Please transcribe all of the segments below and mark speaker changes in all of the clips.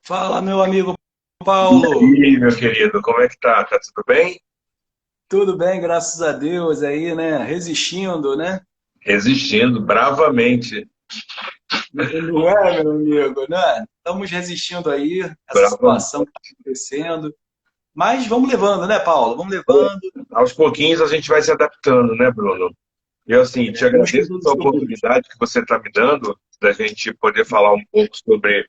Speaker 1: Fala, meu amigo
Speaker 2: E
Speaker 1: Paulo.
Speaker 2: aí, meu querido, como é que tá? Tá tudo bem?
Speaker 1: Tudo bem, graças a Deus aí, né? Resistindo, né?
Speaker 2: Resistindo bravamente.
Speaker 1: Não é, meu amigo, né? Estamos resistindo aí, essa
Speaker 2: Bravamente.
Speaker 1: situação que está acontecendo. Mas vamos levando, né, Paulo? Vamos levando.
Speaker 2: Aos pouquinhos a gente vai se adaptando, né, Bruno? Eu, assim, te
Speaker 1: Uns com
Speaker 2: agradeço
Speaker 1: todos
Speaker 2: essa
Speaker 1: os outros.
Speaker 2: oportunidade que você está me dando da gente poder falar um pouco sobre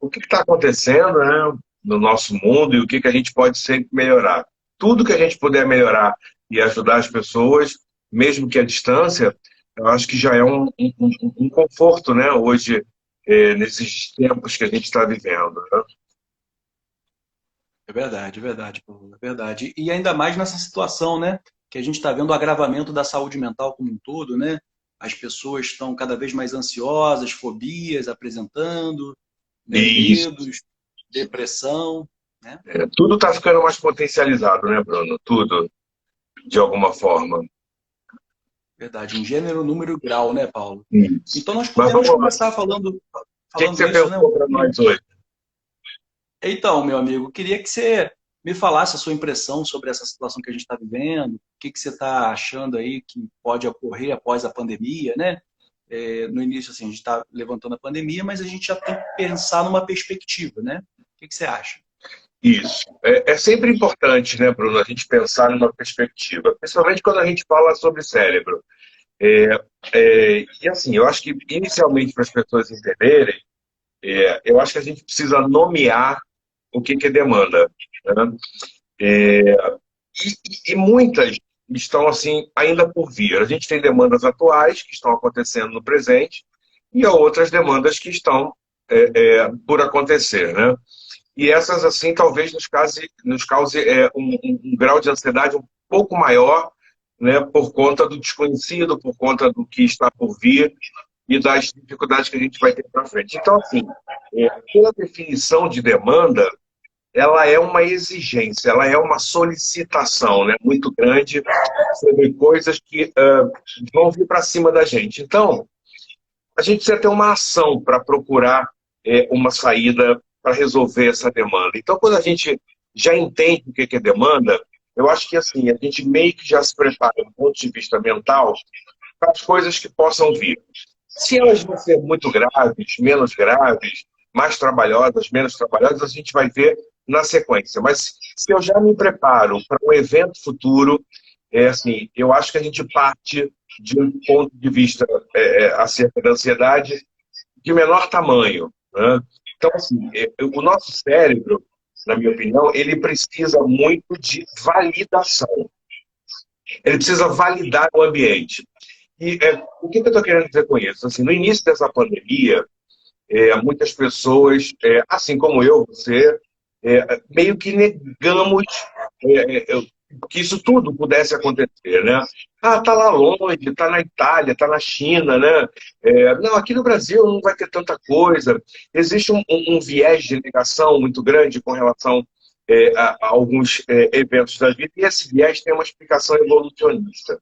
Speaker 2: o que está acontecendo, né, no nosso mundo e o que que a gente pode sempre melhorar. Tudo que a gente puder melhorar e ajudar as pessoas, mesmo que à distância, eu acho que já é um conforto, né, hoje, nesses tempos que a gente está vivendo, né?
Speaker 1: É verdade, Paulo, é verdade. E ainda mais nessa situação, né? Que a gente está vendo o agravamento da saúde mental como um todo, né? As pessoas estão cada vez mais ansiosas, fobias apresentando, né?
Speaker 2: E
Speaker 1: Medos, depressão, né?
Speaker 2: tudo está ficando mais potencializado, né, Bruno? Tudo, de alguma forma.
Speaker 1: Verdade, em gênero, número e grau, né, Paulo?
Speaker 2: Isso.
Speaker 1: Então nós
Speaker 2: Mas
Speaker 1: podemos
Speaker 2: vamos lá.
Speaker 1: começar
Speaker 2: O que que
Speaker 1: falando
Speaker 2: você
Speaker 1: isso, né, um
Speaker 2: pensou para
Speaker 1: pouquinho.
Speaker 2: nós hoje?
Speaker 1: Então, meu amigo, queria que você me falasse a sua impressão sobre essa situação que a gente está vivendo, o que que você está achando aí que pode ocorrer após a pandemia, né? No início, assim, a gente está levantando a pandemia, mas a gente já tem que pensar numa perspectiva, né? O que que você acha?
Speaker 2: Isso. É sempre importante, né, Bruno, a gente pensar numa perspectiva, principalmente quando a gente fala sobre cérebro. É, e assim, eu acho que inicialmente para as pessoas entenderem, eu acho que a gente precisa nomear o que que é demanda, né? E muitas estão assim ainda por vir. A gente tem demandas atuais que estão acontecendo no presente e há outras demandas que estão por acontecer, né? E essas, assim, talvez nos cause um grau de ansiedade um pouco maior, né, por conta do desconhecido, por conta do que está por vir e das dificuldades que a gente vai ter para frente. Então, assim, pela definição de demanda, ela é uma exigência, ela é uma solicitação, né, muito grande sobre coisas que vão vir para cima da gente. Então, a gente precisa ter uma ação para procurar uma saída para resolver essa demanda. Então, quando a gente já entende o que é demanda, eu acho que assim, a gente meio que já se prepara do ponto de vista mental para as coisas que possam vir. Se elas vão ser muito graves, menos graves, mais trabalhosas, menos trabalhosas, a gente vai ver na sequência. Mas se eu já me preparo para um evento futuro, assim, eu acho que a gente parte de um ponto de vista acerca da ansiedade de menor tamanho, né? Então, assim, o nosso cérebro, na minha opinião, ele precisa muito de validação. Ele precisa validar o ambiente. E o que eu estou querendo dizer com isso? Assim, no início dessa pandemia, muitas pessoas, assim como eu, você, meio que negamos que isso tudo pudesse acontecer, né? Ah, tá lá longe, tá na Itália, tá na China, né? Não, aqui no Brasil não vai ter tanta coisa. Existe um viés de negação muito grande com relação a alguns eventos da vida, e esse viés tem uma explicação evolucionista.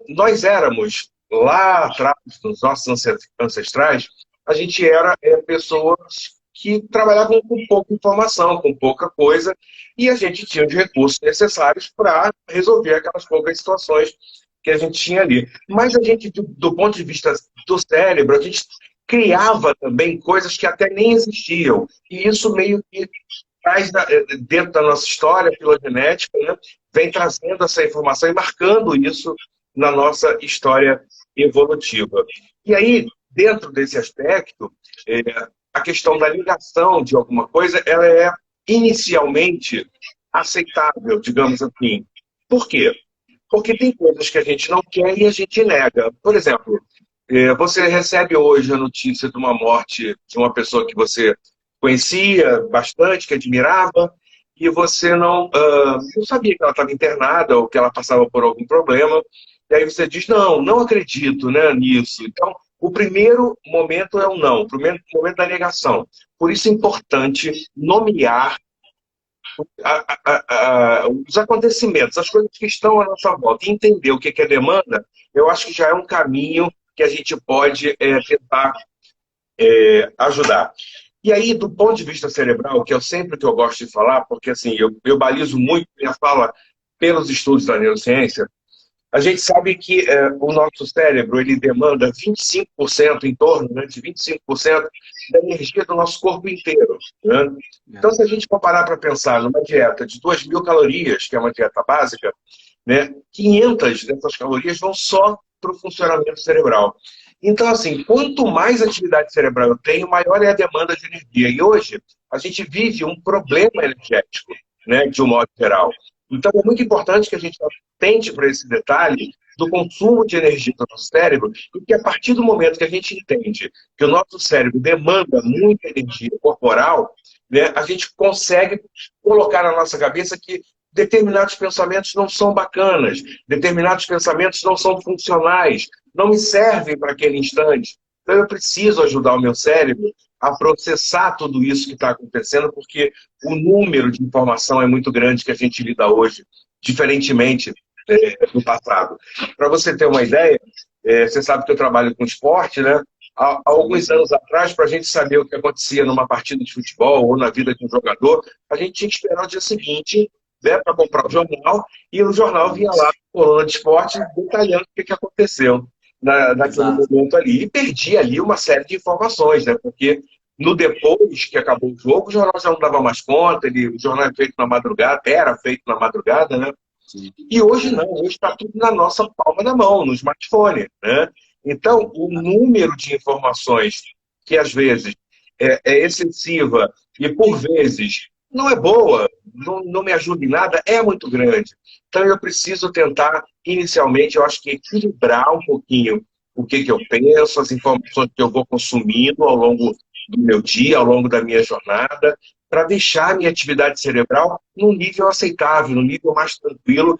Speaker 2: Nós éramos, lá atrás, nos nossos ancestrais, a gente era pessoas que trabalhavam com pouca informação, com pouca coisa, e a gente tinha os recursos necessários para resolver aquelas poucas situações que a gente tinha ali. Mas a gente, do ponto de vista do cérebro, a gente criava também coisas que até nem existiam. E isso meio que traz dentro da nossa história filogenética, né, vem trazendo essa informação e marcando isso na nossa história evolutiva. E aí, dentro desse aspecto, é, a questão da ligação de alguma coisa, ela é inicialmente aceitável, digamos assim. Por quê? Porque tem coisas que a gente não quer e a gente nega. Por exemplo, você recebe hoje a notícia de uma morte de uma pessoa que você conhecia bastante, que admirava, e você não sabia que ela estava internada ou que ela passava por algum problema. E aí você diz, não, não acredito, né, nisso. Então, o primeiro momento é o não, o primeiro momento da negação. Por isso é importante nomear os acontecimentos, as coisas que estão à nossa volta, e entender o que é demanda, eu acho que já é um caminho que a gente pode tentar ajudar. E aí, do ponto de vista cerebral, que é sempre que eu gosto de falar, porque assim, eu balizo muito minha fala pelos estudos da neurociência, a gente sabe que o nosso cérebro ele demanda 25%, em torno, né, de 25% da energia do nosso corpo inteiro. Né? Então, se a gente comparar para pensar numa dieta de 2.000 calorias, que é uma dieta básica, né, 500 dessas calorias vão só para o funcionamento cerebral. Então, assim, quanto mais atividade cerebral eu tenho, maior é a demanda de energia. E hoje, a gente vive um problema energético, né, de um modo geral. Então, é muito importante que a gente atente para esse detalhe do consumo de energia do nosso cérebro, e que a partir do momento que a gente entende que o nosso cérebro demanda muita energia corporal, né, a gente consegue colocar na nossa cabeça que determinados pensamentos não são bacanas, determinados pensamentos não são funcionais, não me servem para aquele instante. Então eu preciso ajudar o meu cérebro a processar tudo isso que está acontecendo, porque o número de informação é muito grande que a gente lida hoje, diferentemente do passado. Para você ter uma ideia, você sabe que eu trabalho com esporte, né? Há alguns anos atrás, para a gente saber o que acontecia numa partida de futebol ou na vida de um jogador, a gente tinha que esperar o dia seguinte, né, para comprar o jornal, e o jornal vinha lá, coluna de esporte, detalhando o que aconteceu naquele
Speaker 1: Exato.
Speaker 2: momento ali. E perdi ali uma série de informações, né? Porque no depois que acabou o jogo, o jornal já não dava mais conta, o jornal é feito na madrugada, era feito na madrugada, né?
Speaker 1: Sim.
Speaker 2: E hoje não, hoje está tudo na nossa palma da mão, no smartphone, né? Então, o número de informações que às vezes é excessiva e por vezes não é boa, não me ajuda em nada, é muito grande. Então, eu preciso tentar, inicialmente, eu acho que equilibrar um pouquinho o que eu penso, as informações que eu vou consumindo ao longo do meu dia, ao longo da minha jornada, para deixar a minha atividade cerebral num nível aceitável, num nível mais tranquilo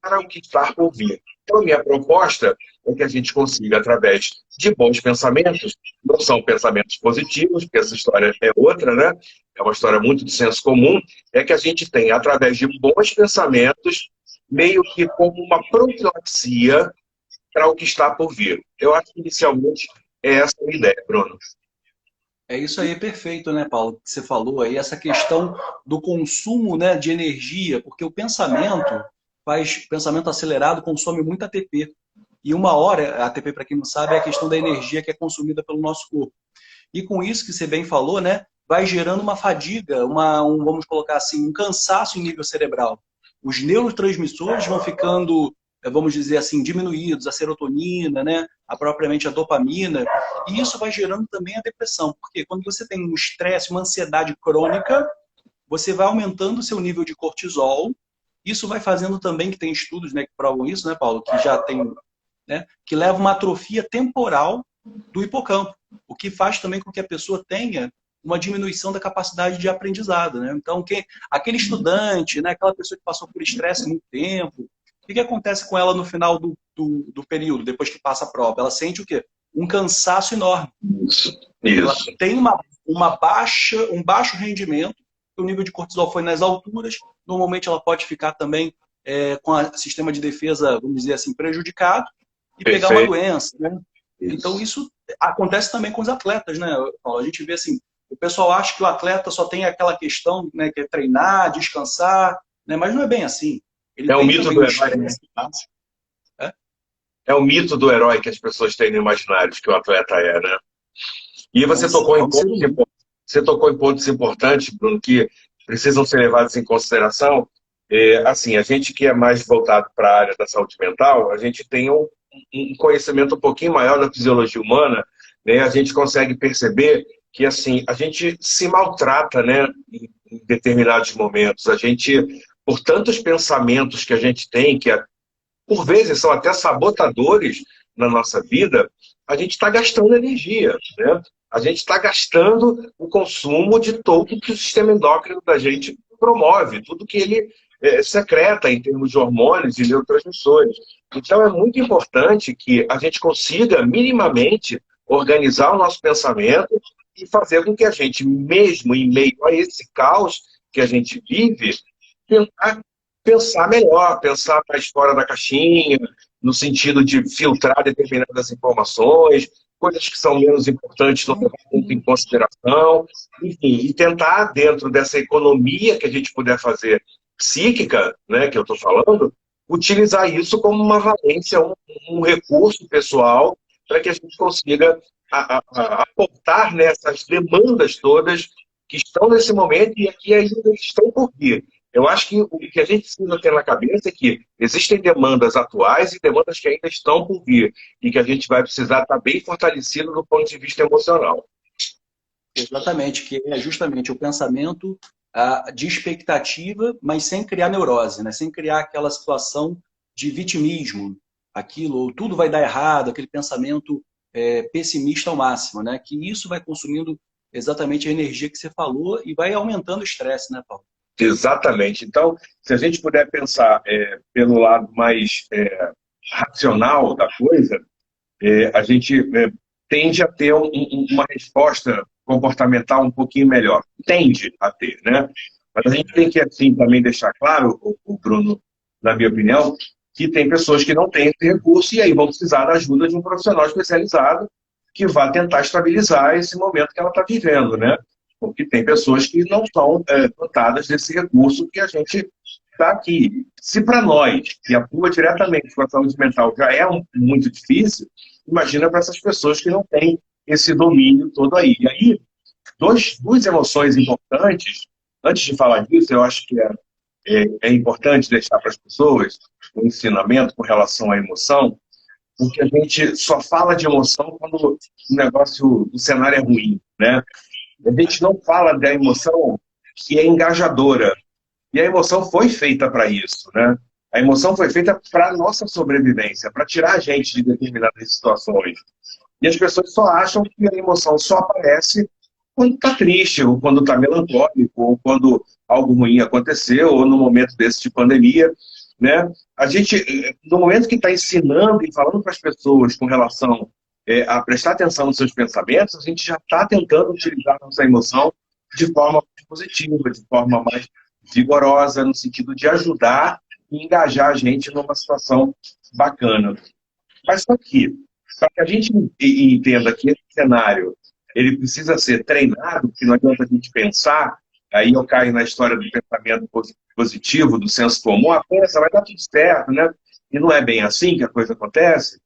Speaker 2: para o que está por vir. Então, a minha proposta é que a gente consiga, através de bons pensamentos, não são pensamentos positivos, porque essa história é outra, né? É uma história muito de senso comum, é que a gente tem, através de bons pensamentos, meio que como uma profilaxia para o que está por vir. Eu acho que, inicialmente, é essa a minha ideia, Bruno.
Speaker 1: É isso aí, perfeito, né, Paulo? Que você falou aí, essa questão do consumo, né, de energia, porque o pensamento acelerado consome muito ATP. E uma hora, a ATP, para quem não sabe, é a questão da energia que é consumida pelo nosso corpo. E com isso que você bem falou, né, vai gerando uma fadiga, vamos colocar assim, um cansaço em nível cerebral. Os neurotransmissores vão ficando, vamos dizer assim, diminuídos, a serotonina, né, propriamente a dopamina, e isso vai gerando também a depressão, porque quando você tem um estresse, uma ansiedade crônica, você vai aumentando o seu nível de cortisol. Isso vai fazendo também, que tem estudos, né, que provam isso, né, Paulo, que já tem, né, que leva uma atrofia temporal do hipocampo, o que faz também com que a pessoa tenha uma diminuição da capacidade de aprendizado, né? Então, aquele estudante, né, aquela pessoa que passou por estresse muito tempo, o que acontece com ela no final do período, depois que passa a prova? Ela sente o quê? Um cansaço enorme.
Speaker 2: Isso.
Speaker 1: Ela tem um baixo rendimento, o nível de cortisol foi nas alturas, normalmente ela pode ficar também com o sistema de defesa, vamos dizer assim, prejudicado e pegar uma
Speaker 2: Perfeito.
Speaker 1: doença, né? Então isso acontece também com os atletas, né, Paulo? A gente vê assim, o pessoal acha que o atleta só tem aquela questão, né, que é treinar, descansar, né? Mas não é bem assim. Ele
Speaker 2: É o
Speaker 1: tem
Speaker 2: mito
Speaker 1: também
Speaker 2: do
Speaker 1: o
Speaker 2: herói, né?
Speaker 1: estresse. É?
Speaker 2: É o mito do herói que as pessoas têm no imaginário de que o atleta é, né? E
Speaker 1: É um,
Speaker 2: você tocou
Speaker 1: é
Speaker 2: em
Speaker 1: um ser
Speaker 2: pontos
Speaker 1: humano.
Speaker 2: importantes, você tocou em pontos importantes, Bruno, que precisam ser levados em consideração. Assim, a gente que é mais voltado para a área da saúde mental, a gente tem um conhecimento um pouquinho maior da fisiologia humana, né? A gente consegue perceber que assim a gente se maltrata, né, em determinados momentos. A gente, por tantos pensamentos que a gente tem, por vezes são até sabotadores na nossa vida, a gente está gastando energia, né? A gente está gastando o consumo de todo que o sistema endócrino da gente promove, tudo que ele secreta em termos de hormônios e neurotransmissores. Então, é muito importante que a gente consiga minimamente organizar o nosso pensamento e fazer com que a gente, mesmo em meio a esse caos que a gente vive, tentar pensar melhor, pensar mais fora da caixinha, no sentido de filtrar determinadas informações, coisas que são menos importantes não levar muito em consideração, enfim, e tentar, dentro dessa economia que a gente puder fazer psíquica, né, que eu estou falando, utilizar isso como uma valência, um recurso pessoal para que a gente consiga aportar nessas demandas todas que estão nesse momento e que ainda estão por vir. Eu acho que o que a gente precisa ter na cabeça é que existem demandas atuais e demandas que ainda estão por vir e que a gente vai precisar estar bem fortalecido do ponto de vista emocional.
Speaker 1: Exatamente, que é justamente o pensamento de expectativa, mas sem criar neurose, né? Sem criar aquela situação de vitimismo, aquilo, ou tudo vai dar errado, aquele pensamento pessimista ao máximo, né? Que isso vai consumindo exatamente a energia que você falou e vai aumentando o estresse, né, Paulo?
Speaker 2: Exatamente. Então, se a gente puder pensar pelo lado mais racional da coisa, a gente tende a ter uma resposta comportamental um pouquinho melhor. Tende a ter, né? Mas a gente tem que, assim, também deixar claro, o Bruno, na minha opinião, que tem pessoas que não têm esse recurso e aí vão precisar da ajuda de um profissional especializado que vá tentar estabilizar esse momento que ela está vivendo, né? Porque tem pessoas que não são dotadas desse recurso que a gente está aqui. Se para nós, que atua diretamente com a saúde mental, já é muito difícil, imagina para essas pessoas que não têm esse domínio todo aí. E aí, duas emoções importantes, antes de falar disso, eu acho que é importante deixar para as pessoas um ensinamento com relação à emoção, porque a gente só fala de emoção quando o cenário é ruim, né? A gente não fala da emoção que é engajadora. E a emoção foi feita para isso, né? A emoção foi feita para a nossa sobrevivência, para tirar a gente de determinadas situações. E as pessoas só acham que a emoção só aparece quando está triste, ou quando está melancólico, ou quando algo ruim aconteceu, ou no momento desse de pandemia, né? A gente, no momento que está ensinando e falando para as pessoas com relação a prestar atenção nos seus pensamentos, a gente já está tentando utilizar a nossa emoção de forma mais positiva, de forma mais vigorosa, no sentido de ajudar e engajar a gente numa situação bacana. Mas só que, para que a gente entenda que esse cenário ele precisa ser treinado, porque não adianta a gente pensar, aí eu caio na história do pensamento positivo, do senso comum, pensa, vai dar tudo certo, né? E não é bem assim que a coisa acontece.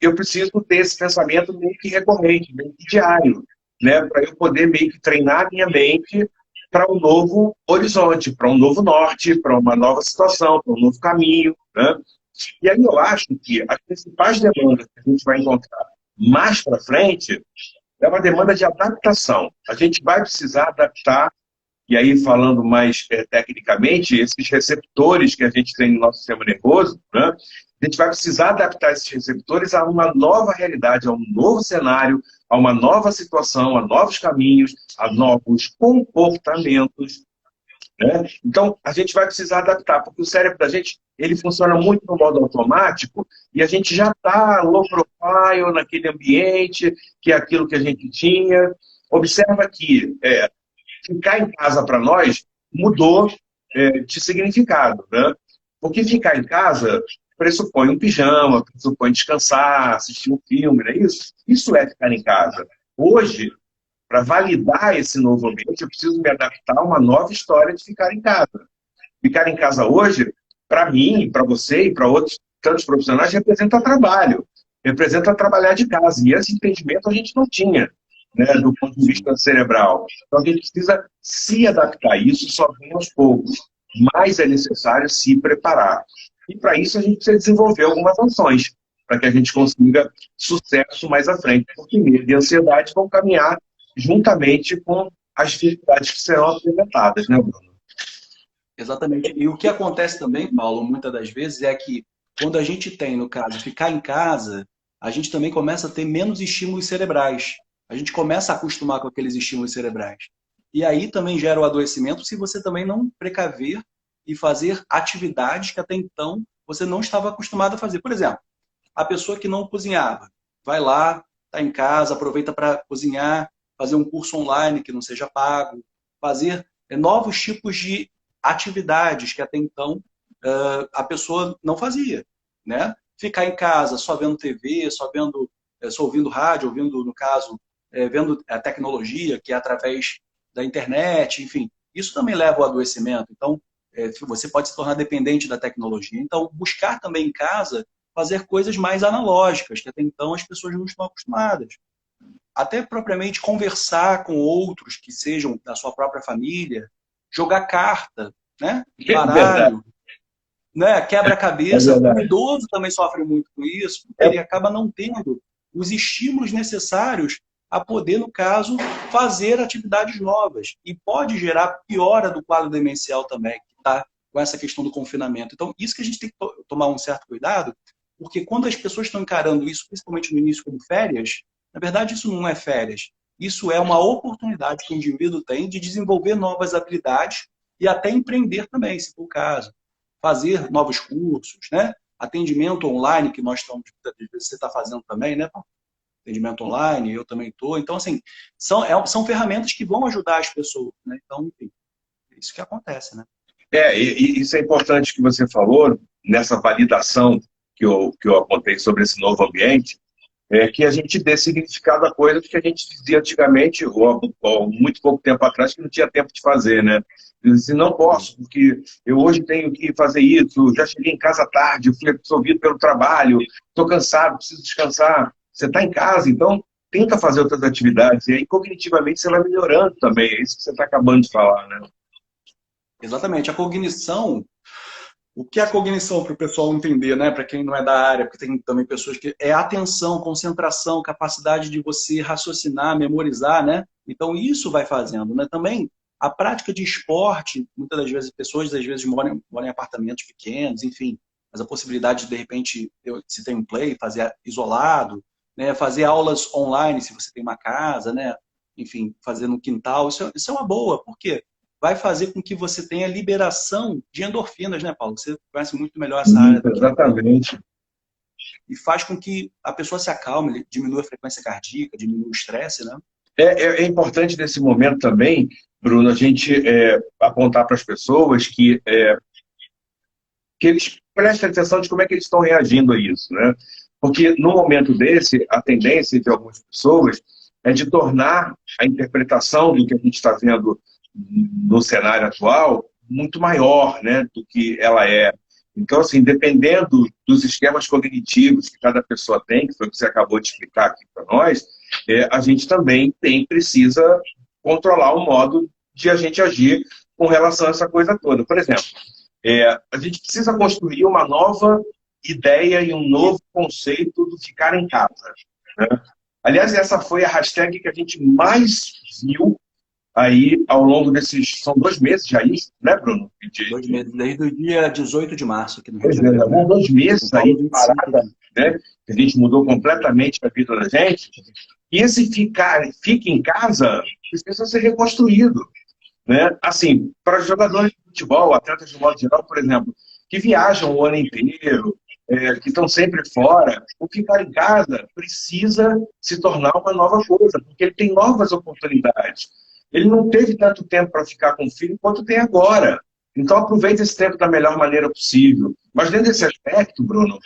Speaker 2: Eu preciso ter esse pensamento meio que recorrente, meio que diário, né? Para eu poder meio que treinar a minha mente para um novo horizonte, para um novo norte, para uma nova situação, para um novo caminho, né? E aí eu acho que as principais demandas que a gente vai encontrar mais para frente é uma demanda de adaptação. A gente vai precisar adaptar, e aí falando mais tecnicamente, esses receptores que a gente tem no nosso sistema nervoso, né? A gente vai precisar adaptar esses receptores a uma nova realidade, a um novo cenário, a uma nova situação, a novos caminhos, a novos comportamentos, né? Então, a gente vai precisar adaptar, porque o cérebro da gente ele funciona muito no modo automático e a gente já está low profile naquele ambiente, que é aquilo que a gente tinha. Observa que ficar em casa para nós mudou de significado, né? Porque ficar em casa pressupõe um pijama, pressupõe descansar, assistir um filme, não é isso? Isso é ficar em casa. Hoje, para validar esse novo ambiente, eu preciso me adaptar a uma nova história de ficar em casa. Ficar em casa hoje, para mim, para você e para outros tantos profissionais, representa trabalho, representa trabalhar de casa. E esse entendimento a gente não tinha, né, do ponto de vista cerebral. Então a gente precisa se adaptar. Isso só vem aos poucos, mas é necessário se preparar. E para isso a gente precisa desenvolver algumas ações, para que a gente consiga sucesso mais à frente, porque medo e ansiedade vão caminhar juntamente com as dificuldades que serão apresentadas, né, Bruno?
Speaker 1: Exatamente. E o que acontece também, Paulo, muitas das vezes, é que quando a gente tem, no caso, ficar em casa, a gente também começa a ter menos estímulos cerebrais. A gente começa a acostumar com aqueles estímulos cerebrais. E aí também gera o adoecimento se você também não precaver e fazer atividades que até então você não estava acostumado a fazer. Por exemplo, a pessoa que não cozinhava, vai lá, está em casa, aproveita para cozinhar, fazer um curso online que não seja pago, fazer novos tipos de atividades que até então a pessoa não fazia, né? Ficar em casa só vendo TV, só vendo, só ouvindo rádio, ouvindo, no caso, vendo a tecnologia, que é através da internet, enfim, isso também leva ao adoecimento. Então, você pode se tornar dependente da tecnologia. Então, buscar também em casa fazer coisas mais analógicas, que até então as pessoas não estão acostumadas. Até propriamente conversar com outros que sejam da sua própria família, jogar carta, né?
Speaker 2: É verdade,
Speaker 1: Baralho, né?
Speaker 2: é
Speaker 1: Quebra-cabeça. O
Speaker 2: verdade.
Speaker 1: idoso também sofre muito com isso, porque ele acaba não tendo os estímulos necessários a poder, no caso, fazer atividades novas. E pode gerar piora do quadro demencial também, que está com essa questão do confinamento. Então, isso que a gente tem que tomar um certo cuidado, porque quando as pessoas estão encarando isso, principalmente no início como férias, na verdade isso não é férias. Isso é uma oportunidade que o indivíduo tem de desenvolver novas habilidades e até empreender também, se for o caso. Fazer novos cursos, né? Atendimento online, que nós estamos, você está fazendo também, né? Atendimento online, eu também estou. Então, assim, são ferramentas que vão ajudar as pessoas, né? Então, enfim, é isso que acontece, né?
Speaker 2: E isso é importante que você falou, nessa validação que eu apontei sobre esse novo ambiente, que a gente dê significado a coisas que a gente dizia antigamente, ou muito pouco tempo atrás, que não tinha tempo de fazer, né? Eu disse, não posso, porque eu hoje tenho que fazer isso, já cheguei em casa tarde, fui absorvido pelo trabalho, estou cansado, preciso descansar. Você está em casa, então tenta fazer outras atividades, e aí cognitivamente você vai melhorando também, é isso que você está acabando de falar, né?
Speaker 1: Exatamente. A cognição, o que é a cognição para o pessoal entender, né? Para quem não é da área, porque tem também pessoas que é atenção, concentração, capacidade de você raciocinar, memorizar, né? Então isso vai fazendo, né? Também a prática de esporte, muitas das vezes pessoas às vezes moram em apartamentos pequenos, enfim, mas a possibilidade de repente, se tem um play, fazer isolado, né? Fazer aulas online se você tem uma casa, né? Enfim, fazer no quintal, isso é uma boa. Por quê? Vai fazer com que você tenha liberação de endorfinas, né, Paulo? Você conhece muito melhor essa área
Speaker 2: Isso,
Speaker 1: do que eu.
Speaker 2: exatamente.
Speaker 1: E faz com que a pessoa se acalme, diminua a frequência cardíaca, diminua o estresse, né?
Speaker 2: É importante nesse momento também, Bruno, a gente apontar para as pessoas que eles prestem atenção de como é que eles estão reagindo a isso, né? Porque no momento desse, a tendência de algumas pessoas é de tornar a interpretação do que a gente está vendo no cenário atual muito maior, né, do que ela é. Então, assim, dependendo dos esquemas cognitivos que cada pessoa tem, que foi o que você acabou de explicar aqui para nós, a gente também precisa controlar o modo de a gente agir com relação a essa coisa toda. Por exemplo, a gente precisa construir uma nova ideia e um novo conceito do ficar em casa, né? Aliás, essa foi a hashtag que a gente mais viu aí ao longo desses... São 2 meses já isso, né, Bruno?
Speaker 1: 2 meses, desde o dia 18 de março aqui no Rio de
Speaker 2: Pois é,
Speaker 1: Janeiro,
Speaker 2: levou
Speaker 1: né?
Speaker 2: 2 meses
Speaker 1: Então,
Speaker 2: aí de
Speaker 1: 25,
Speaker 2: parada, né? A gente mudou completamente a vida da gente. E esse fique em casa precisa ser reconstruído, né? Assim, para jogadores de futebol, atletas de modo geral, por exemplo, que viajam o ano inteiro, que estão sempre fora, o ficar em casa precisa se tornar uma nova coisa, porque ele tem novas oportunidades. Ele não teve tanto tempo para ficar com o filho quanto tem agora. Então aproveite esse tempo da melhor maneira possível. Mas dentro desse aspecto, Bruno,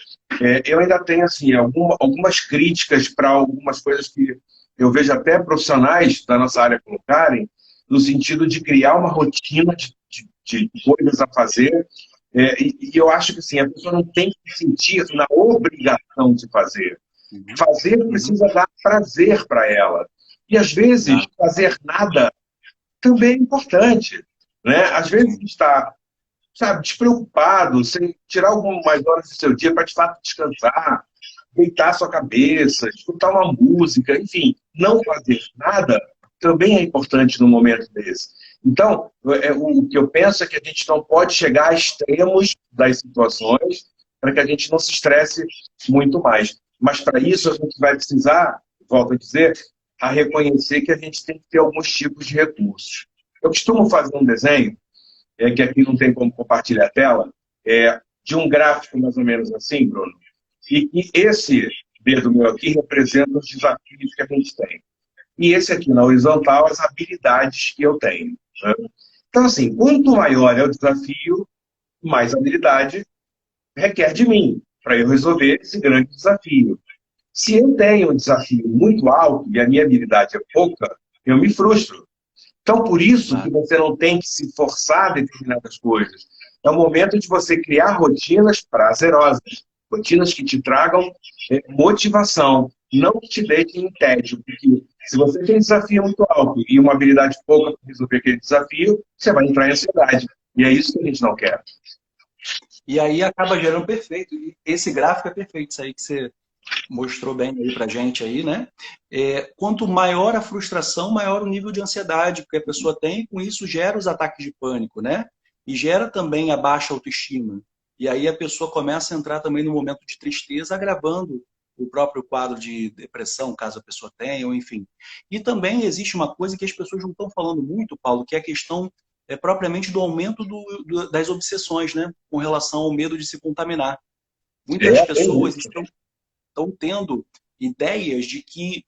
Speaker 2: eu ainda tenho assim, algumas críticas para algumas coisas que eu vejo até profissionais da nossa área colocarem, no sentido de criar uma rotina de coisas a fazer. E eu acho que assim, a pessoa não tem que se sentir na obrigação de fazer.
Speaker 1: uhum,
Speaker 2: Fazer
Speaker 1: uhum,
Speaker 2: precisa dar prazer para ela. E às vezes,
Speaker 1: exato,
Speaker 2: fazer nada também é importante, né? Às vezes
Speaker 1: sim,
Speaker 2: está, sabe, despreocupado, sem tirar algumas horas do seu dia para de fato descansar, deitar a sua cabeça, escutar uma música, enfim, não fazer nada também é importante no momento desse. Então, o que eu penso é que a gente não pode chegar a extremos das situações para que a gente não se estresse muito mais. Mas para isso a gente vai precisar, volto a dizer, a reconhecer que a gente tem que ter alguns tipos de recursos. Eu costumo fazer um desenho, que aqui não tem como compartilhar a tela, de um gráfico mais ou menos assim, Bruno, e que esse dedo meu aqui representa os desafios que a gente tem. E esse aqui na horizontal, as habilidades que eu tenho. Né? Então, assim, quanto maior é o desafio, mais habilidade requer de mim, para eu resolver esse grande desafio. Se eu tenho um desafio muito alto e a minha habilidade é pouca, eu me frustro. Então, por isso que
Speaker 1: Claro.
Speaker 2: você não tem que se forçar a determinadas coisas. É o momento de você criar rotinas prazerosas, rotinas que te tragam motivação, não que te deixem em tédio, porque se você tem um desafio muito alto e uma habilidade pouca para resolver aquele desafio, você vai entrar em ansiedade. E é isso que a gente não quer.
Speaker 1: E aí acaba gerando perfeito. E esse gráfico é perfeito, isso aí que você mostrou bem aí pra gente aí, né? Quanto maior a frustração, maior o nível de ansiedade que a pessoa tem, e com isso gera os ataques de pânico, né? E gera também a baixa autoestima. E aí a pessoa começa a entrar também no momento de tristeza, agravando o próprio quadro de depressão, caso a pessoa tenha, ou enfim. E também existe uma coisa que as pessoas não estão falando muito, Paulo, que é a questão propriamente do aumento das obsessões, né? Com relação ao medo de se contaminar. Muitas
Speaker 2: Tem
Speaker 1: pessoas
Speaker 2: isso.
Speaker 1: estão tendo ideias de que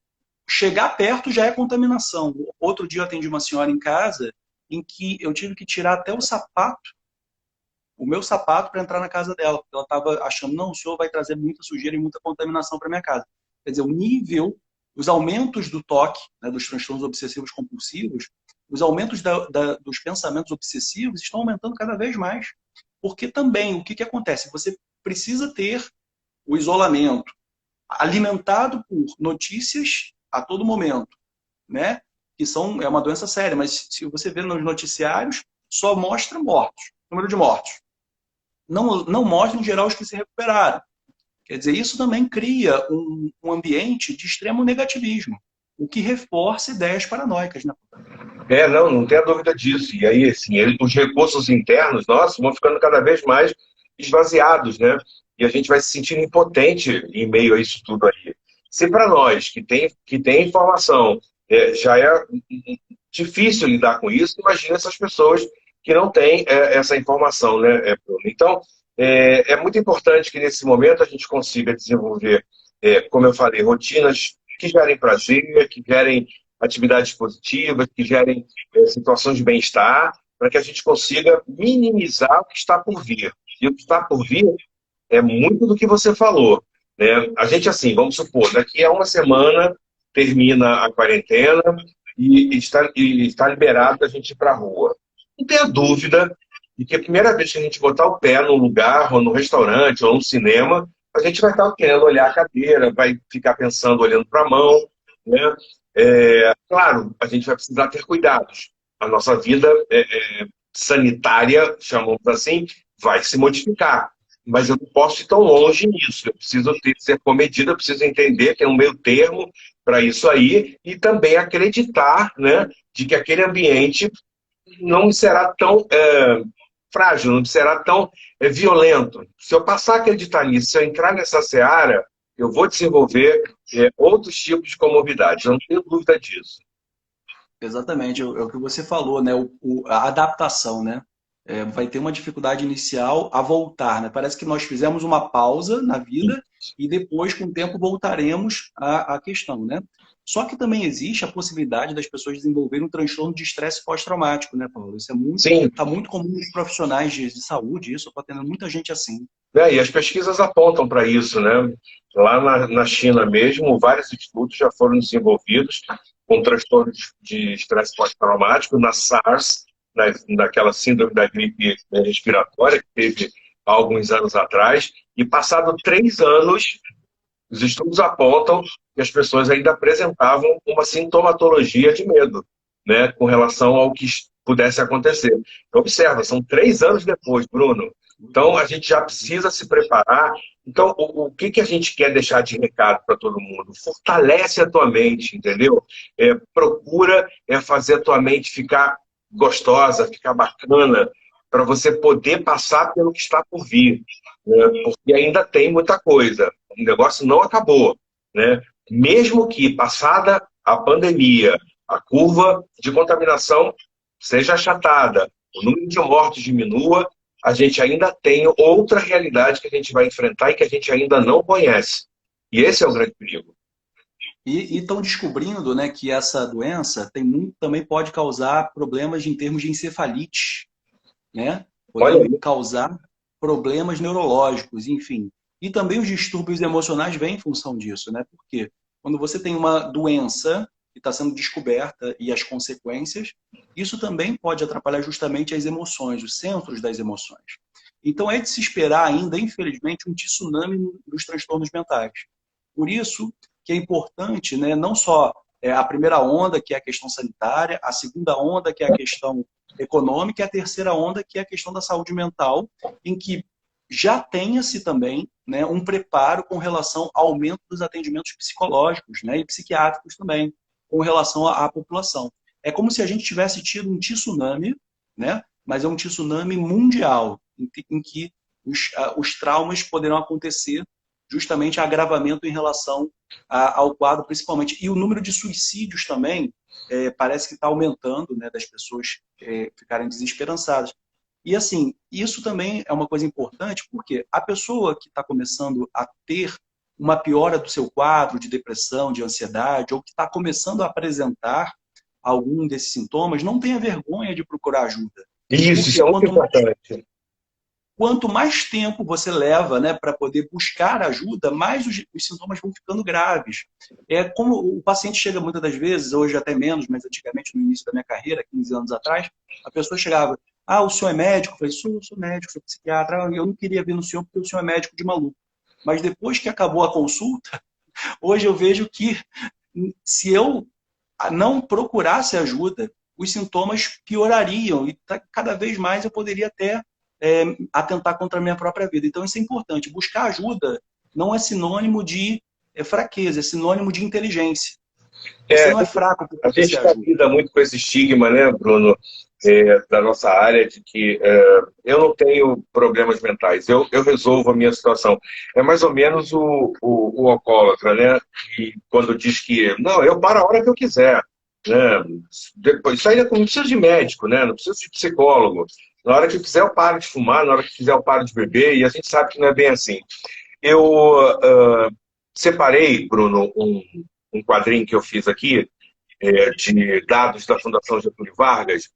Speaker 1: chegar perto já é contaminação. Outro dia eu atendi uma senhora em casa em que eu tive que tirar até o meu sapato para entrar na casa dela, porque ela estava achando, não, o senhor vai trazer muita sujeira e muita contaminação para minha casa. Quer dizer, o nível, os aumentos do toque, né, dos transtornos obsessivos compulsivos, os aumentos dos pensamentos obsessivos estão aumentando cada vez mais. Porque também, o que acontece? Você precisa ter o isolamento, alimentado por notícias a todo momento, né? Que é uma doença séria, mas se você vê nos noticiários, só mostra mortos, número de mortos. Não mostra, em geral, os que se recuperaram. Quer dizer, isso também cria um ambiente de extremo negativismo, o que reforça ideias paranoicas, né?
Speaker 2: Não tenha dúvida disso. E aí, assim, os recursos internos nossos vão ficando cada vez mais esvaziados, né? E a gente vai se sentindo impotente em meio a isso tudo aí. Se para nós, que tem informação, já é difícil lidar com isso, imagina essas pessoas que não têm essa informação, né, Bruno? Então, é muito importante que nesse momento a gente consiga desenvolver, como eu falei, rotinas que gerem prazer, que gerem atividades positivas, que gerem situações de bem-estar, para que a gente consiga minimizar o que está por vir. E o que está por vir é muito do que você falou. Né? A gente, assim, vamos supor, daqui a uma semana termina a quarentena e está liberado a gente ir para a rua. Não tenha dúvida de que a primeira vez que a gente botar o pé num lugar, ou num restaurante, ou num cinema, a gente vai estar querendo olhar a cadeira, vai ficar pensando, olhando para a mão, né? Claro, a gente vai precisar ter cuidados. A nossa vida sanitária, chamamos assim, vai se modificar. Mas eu não posso ir tão longe nisso. Eu preciso ser comedido, eu preciso entender que é um meio termo para isso aí e também acreditar, né, de que aquele ambiente não será tão frágil, não será tão violento. Se eu passar a acreditar nisso, se eu entrar nessa seara, eu vou desenvolver outros tipos de comorbidades. Eu não tenho dúvida disso.
Speaker 1: Exatamente, é o que você falou, né? A adaptação, né? Vai ter uma dificuldade inicial a voltar, né? Parece que nós fizemos uma pausa na vida e depois, com o tempo, voltaremos à questão, né? Só que também existe a possibilidade das pessoas desenvolverem um transtorno de estresse pós-traumático, né, Paulo? Isso
Speaker 2: Sim,
Speaker 1: tá muito comum nos profissionais de saúde, isso, eu estou atendendo muita gente assim.
Speaker 2: e as pesquisas apontam para isso, né? Lá na China mesmo, vários estudos já foram desenvolvidos com transtorno de estresse pós-traumático, na SARS, naquela síndrome da gripe respiratória que teve há alguns anos atrás, e passado 3 anos, os estudos apontam que as pessoas ainda apresentavam uma sintomatologia de medo, né, com relação ao que pudesse acontecer. Então, observa, são 3 anos depois, Bruno. Então, a gente já precisa se preparar. Então, o que a gente quer deixar de recado para todo mundo? Fortalece a tua mente, entendeu? Procura fazer a tua mente ficar gostosa, ficar bacana, para você poder passar pelo que está por vir, né? Porque ainda tem muita coisa. O negócio não acabou, né? Mesmo que passada a pandemia, a curva de contaminação seja achatada, o número de mortos diminua, a gente ainda tem outra realidade que a gente vai enfrentar e que a gente ainda não conhece. E esse é o grande perigo.
Speaker 1: E estão descobrindo, né, que essa doença também pode causar problemas em termos de encefalite, né?
Speaker 2: Olha
Speaker 1: Podendo
Speaker 2: aí.
Speaker 1: causar problemas neurológicos, enfim. E também os distúrbios emocionais vêm em função disso, né? Porque quando você tem uma doença que está sendo descoberta e as consequências, isso também pode atrapalhar justamente as emoções, os centros das emoções. Então é de se esperar ainda, infelizmente, um tsunami nos transtornos mentais. Por isso que é importante, né, não só a primeira onda, que é a questão sanitária, a segunda onda, que é a questão econômica, e a terceira onda, que é a questão da saúde mental, em que já tenha-se também, né, um preparo com relação ao aumento dos atendimentos psicológicos, né, e psiquiátricos também, com relação à população. É como se a gente tivesse tido um tsunami, né, mas é um tsunami mundial, em que os traumas poderão acontecer justamente agravamento em relação ao quadro, principalmente. E o número de suicídios também parece que está aumentando, né, das pessoas ficarem desesperançadas. E assim, isso também é uma coisa importante, porque a pessoa que está começando a ter uma piora do seu quadro de depressão, de ansiedade, ou que está começando a apresentar algum desses sintomas, não tenha vergonha de procurar ajuda.
Speaker 2: Isso
Speaker 1: Porque
Speaker 2: é muito importante.
Speaker 1: quanto mais tempo você leva, né, para poder buscar ajuda, mais os sintomas vão ficando graves. É como o paciente chega muitas das vezes, hoje até menos, mas antigamente no início da minha carreira, 15 anos atrás, a pessoa chegava, o senhor é médico? Eu falei, sou médico, sou psiquiatra. Eu não queria vir no senhor porque o senhor é médico de maluco. Mas depois que acabou a consulta, hoje eu vejo que se eu não procurasse ajuda, os sintomas piorariam e cada vez mais eu poderia até atentar contra a minha própria vida. Então isso é importante. Buscar ajuda não é sinônimo de fraqueza, é sinônimo de inteligência. Você
Speaker 2: É,
Speaker 1: não é fraco
Speaker 2: a
Speaker 1: porque você
Speaker 2: gente
Speaker 1: ajuda.
Speaker 2: lida muito com esse estigma, né, Bruno, da nossa área, de que eu não tenho problemas mentais, eu resolvo a minha situação. É mais ou menos o alcoólatra, né, que quando diz que, não, eu paro a hora que eu quiser, né, depois, isso aí não precisa de médico, né, não precisa de psicólogo. Na hora que eu quiser eu paro de fumar, na hora que quiser eu paro de beber, e a gente sabe que não é bem assim. Eu separei, Bruno, um quadrinho que eu fiz aqui, de dados da Fundação Getúlio Vargas.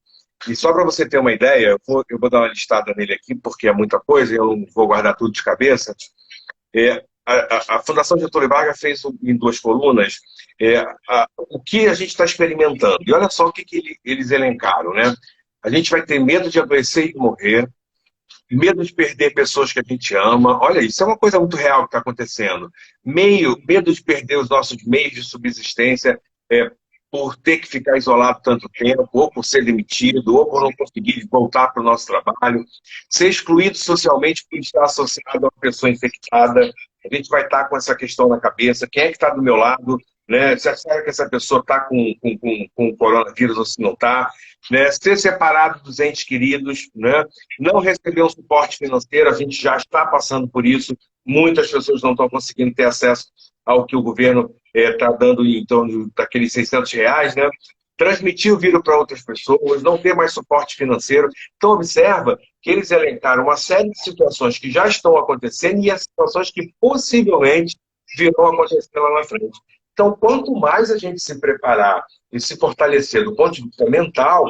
Speaker 2: E só para você ter uma ideia, eu vou dar uma listada nele aqui, porque é muita coisa, eu não vou guardar tudo de cabeça. A Fundação Getúlio Vargas fez em duas colunas o que a gente está experimentando. E olha só o que eles elencaram, né? A gente vai ter medo de adoecer e de morrer, medo de perder pessoas que a gente ama. Olha, isso é uma coisa muito real que está acontecendo. Medo de perder os nossos meios de subsistência por ter que ficar isolado tanto tempo, ou por ser demitido, ou por não conseguir voltar para o nosso trabalho. Ser excluído socialmente por estar associado a uma pessoa infectada. A gente vai estar com essa questão na cabeça. Quem é que está do meu lado? Né? Será que essa pessoa está com o coronavírus ou se não está? Né? Ser separado dos entes queridos, né? Não receber um suporte financeiro, a gente já está passando por isso. Muitas pessoas não estão conseguindo ter acesso ao que o governo está dando em torno daqueles R$ 600, né? Transmitir o vírus para outras pessoas, não ter mais suporte financeiro. Então, observa que eles elencaram uma série de situações que já estão acontecendo e as situações que possivelmente virão acontecer lá na frente. Então, quanto mais a gente se preparar e se fortalecer do ponto de vista mental,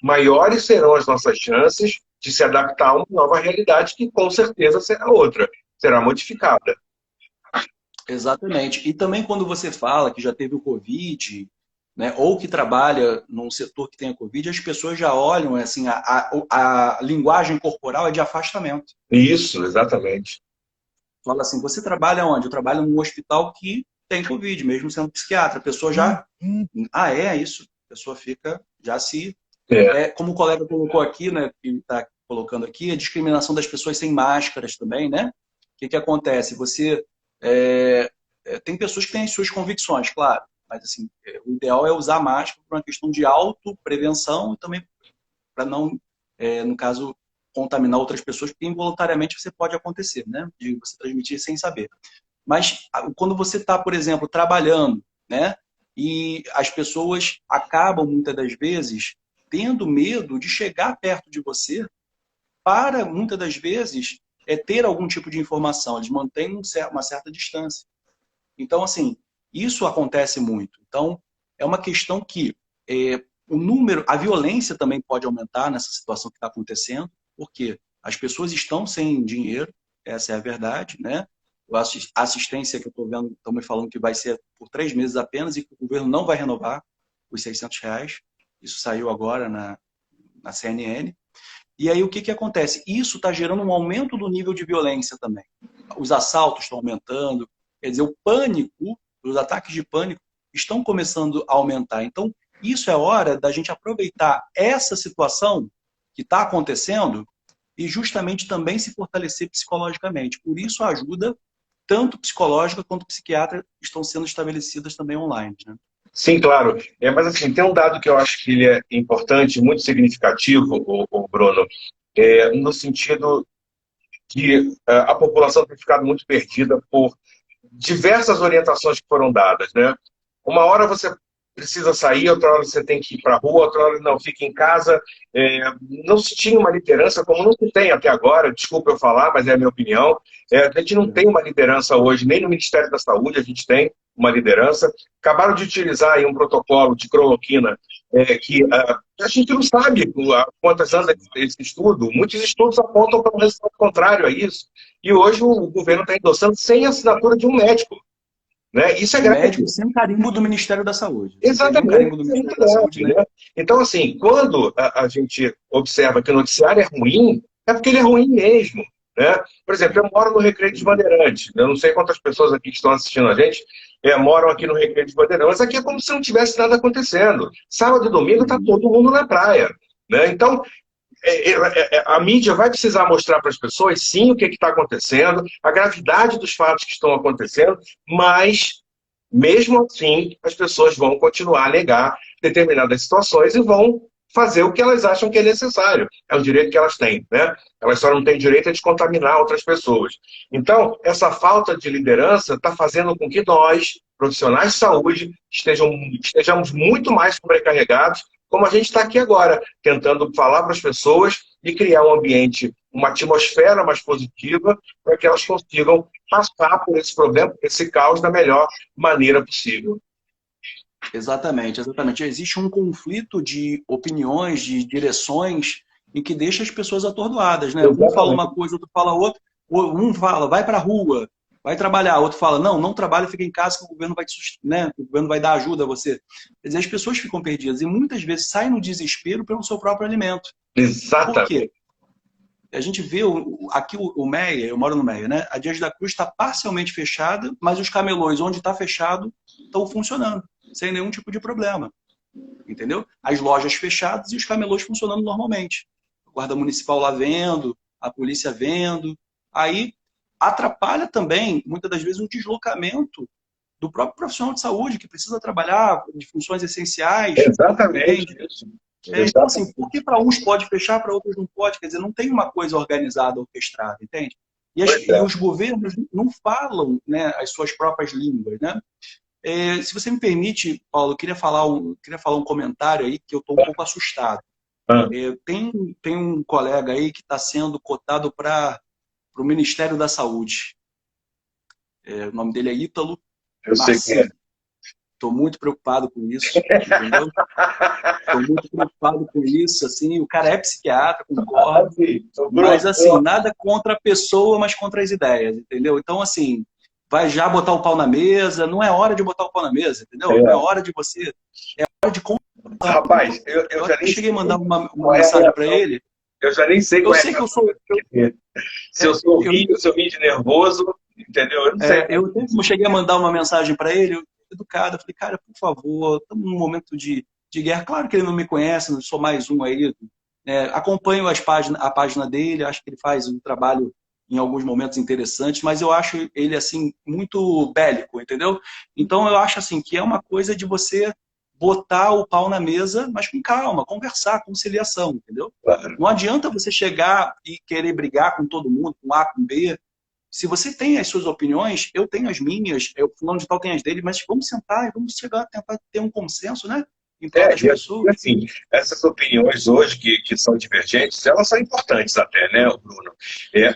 Speaker 2: maiores serão as nossas chances de se adaptar a uma nova realidade que, com certeza, será outra, será modificada.
Speaker 1: Exatamente. E também quando você fala que já teve o Covid, né, ou que trabalha num setor que tenha Covid, as pessoas já olham assim, a linguagem corporal é de afastamento.
Speaker 2: Isso, exatamente.
Speaker 1: Fala assim, você trabalha onde? Eu trabalho num hospital que tem Covid, mesmo sendo psiquiatra. A pessoa já, é isso. A pessoa fica, já se...
Speaker 2: É,
Speaker 1: como o colega colocou aqui, né, que está colocando aqui, a discriminação das pessoas sem máscaras também, né? O que acontece? Você... tem pessoas que têm as suas convicções, claro, mas assim, o ideal é usar máscara por uma questão de autoprevenção e também para não, no caso, contaminar outras pessoas, porque involuntariamente você pode acontecer, né? De você transmitir sem saber. Mas quando você está, por exemplo, trabalhando, né? E as pessoas acabam, muitas das vezes, tendo medo de chegar perto de você para, muitas das vezes, ter algum tipo de informação. Eles mantêm uma certa distância. Então, assim, isso acontece muito. Então, é uma questão que o número, a violência também pode aumentar nessa situação que está acontecendo, porque as pessoas estão sem dinheiro, essa é a verdade, né? A assistência que eu estou vendo, estão me falando que vai ser por 3 meses apenas e que o governo não vai renovar os R$ 600. Isso saiu agora na CNN. E aí o que acontece? Isso está gerando um aumento do nível de violência também. Os assaltos estão aumentando, quer dizer, o pânico, os ataques de pânico estão começando a aumentar. Então, isso é hora da gente aproveitar essa situação que está acontecendo e justamente também se fortalecer psicologicamente. Por isso a ajuda, tanto psicológica quanto psiquiátrica, estão sendo estabelecidas também online, né?
Speaker 2: Sim, claro. Mas assim, tem um dado que eu acho que ele é importante, muito significativo, Bruno, no sentido que a população tem ficado muito perdida por diversas orientações que foram dadas, né? Uma hora você precisa sair, outra hora você tem que ir para a rua, outra hora não, fica em casa. Não se tinha uma liderança, como não se tem até agora, desculpa eu falar, mas é a minha opinião. A gente não tem uma liderança hoje, nem no Ministério da Saúde a gente tem uma liderança. Acabaram de utilizar aí um protocolo de cloroquina que a gente não sabe quantas anos esse estudo. Muitos estudos apontam para o resultado contrário a isso. E hoje o governo está endossando sem assinatura de um médico. Né? Isso é
Speaker 1: um
Speaker 2: grave.
Speaker 1: Médico sem carimbo do Ministério da Saúde.
Speaker 2: Exatamente.
Speaker 1: Um carimbo do Ministério da Saúde, né?
Speaker 2: Então, assim, quando a gente observa que o noticiário é ruim, é porque ele é ruim mesmo. Né? Por exemplo, eu moro no Recreio dos Bandeirantes. Eu não sei quantas pessoas aqui que estão assistindo a gente moram aqui no Recreio dos Bandeirantes, mas aqui é como se não tivesse nada acontecendo. Sábado e domingo está todo mundo na praia. Né? Então, a mídia vai precisar mostrar para as pessoas, sim, o que está acontecendo, a gravidade dos fatos que estão acontecendo, mas, mesmo assim, as pessoas vão continuar a negar determinadas situações e vão fazer o que elas acham que é necessário. É o direito que elas têm, né? Elas só não têm direito de contaminar outras pessoas. Então, falta de liderança está fazendo com que nós, profissionais de saúde, estejamos muito mais sobrecarregados, como a gente está aqui agora, tentando falar para as pessoas e criar um ambiente, uma atmosfera mais positiva, para que elas consigam passar por esse problema, esse caos, da melhor maneira possível.
Speaker 1: Exatamente, exatamente. Existe um conflito de opiniões, de direções, em que deixa as pessoas atordoadas, né? Um fala uma coisa, outro fala outra. Um fala, vai para a rua, vai trabalhar. Outro fala, não trabalha, fica em casa que o governo vai né? O governo vai dar ajuda a você. Quer dizer, as pessoas ficam perdidas e muitas vezes saem no desespero pelo seu próprio alimento.
Speaker 2: Exatamente.
Speaker 1: Por quê? A gente vê aqui o Meia, eu moro no Meia, né? A Dias da Cruz está parcialmente fechada, mas os camelões onde está fechado estão funcionando, sem nenhum tipo de problema. Entendeu? As lojas fechadas e os camelôs funcionando normalmente. A guarda municipal lá vendo, a polícia vendo. Aí atrapalha também, muitas das vezes, o deslocamento do próprio profissional de saúde, que precisa trabalhar de funções essenciais.
Speaker 2: Exatamente.
Speaker 1: Então, assim, por que para uns pode fechar, para outros não pode? Quer dizer, não tem uma coisa organizada, orquestrada, entende? E os governos não falam, né, as suas próprias línguas, né? Se você me permite, Paulo, eu queria falar um comentário aí que eu estou um pouco assustado. Tem um colega aí que está sendo cotado para o Ministério da Saúde. O nome dele é Ítalo.
Speaker 2: Eu sei que é.
Speaker 1: Estou muito preocupado com isso, entendeu? Estou muito preocupado com isso, assim, o cara é psiquiatra, concordo, mas, assim, nada contra a pessoa, mas contra as ideias, entendeu? Então, assim, vai já botar o pau na mesa, não é hora de botar o pau na mesa, entendeu? Não é hora de você, é hora de conversar.
Speaker 2: Rapaz, eu já nem
Speaker 1: cheguei a mandar uma mensagem para ele.
Speaker 2: Eu já nem sei qual
Speaker 1: é. Eu sei que eu sou...
Speaker 2: Se eu sorri de nervoso, entendeu? Eu não sei.
Speaker 1: Eu cheguei a mandar uma mensagem para ele, educado, eu falei, cara, por favor, estamos num momento de guerra. Claro que ele não me conhece, não sou mais um aí. Acompanho a página dele, acho que ele faz um trabalho em alguns momentos interessantes, mas eu acho ele, assim, muito bélico, entendeu? Então, eu acho, assim, que é uma coisa de você botar o pau na mesa, mas com calma, conversar, conciliação, entendeu?
Speaker 2: Claro.
Speaker 1: Não adianta você chegar e querer brigar com todo mundo, com A, com B. Se você tem as suas opiniões, eu tenho as minhas, o fulano de tal tem as dele, mas vamos sentar e vamos chegar a tentar ter um consenso, né? impacta as
Speaker 2: E
Speaker 1: pessoas.
Speaker 2: assim, essas opiniões hoje que são divergentes, elas são importantes até, né, Bruno?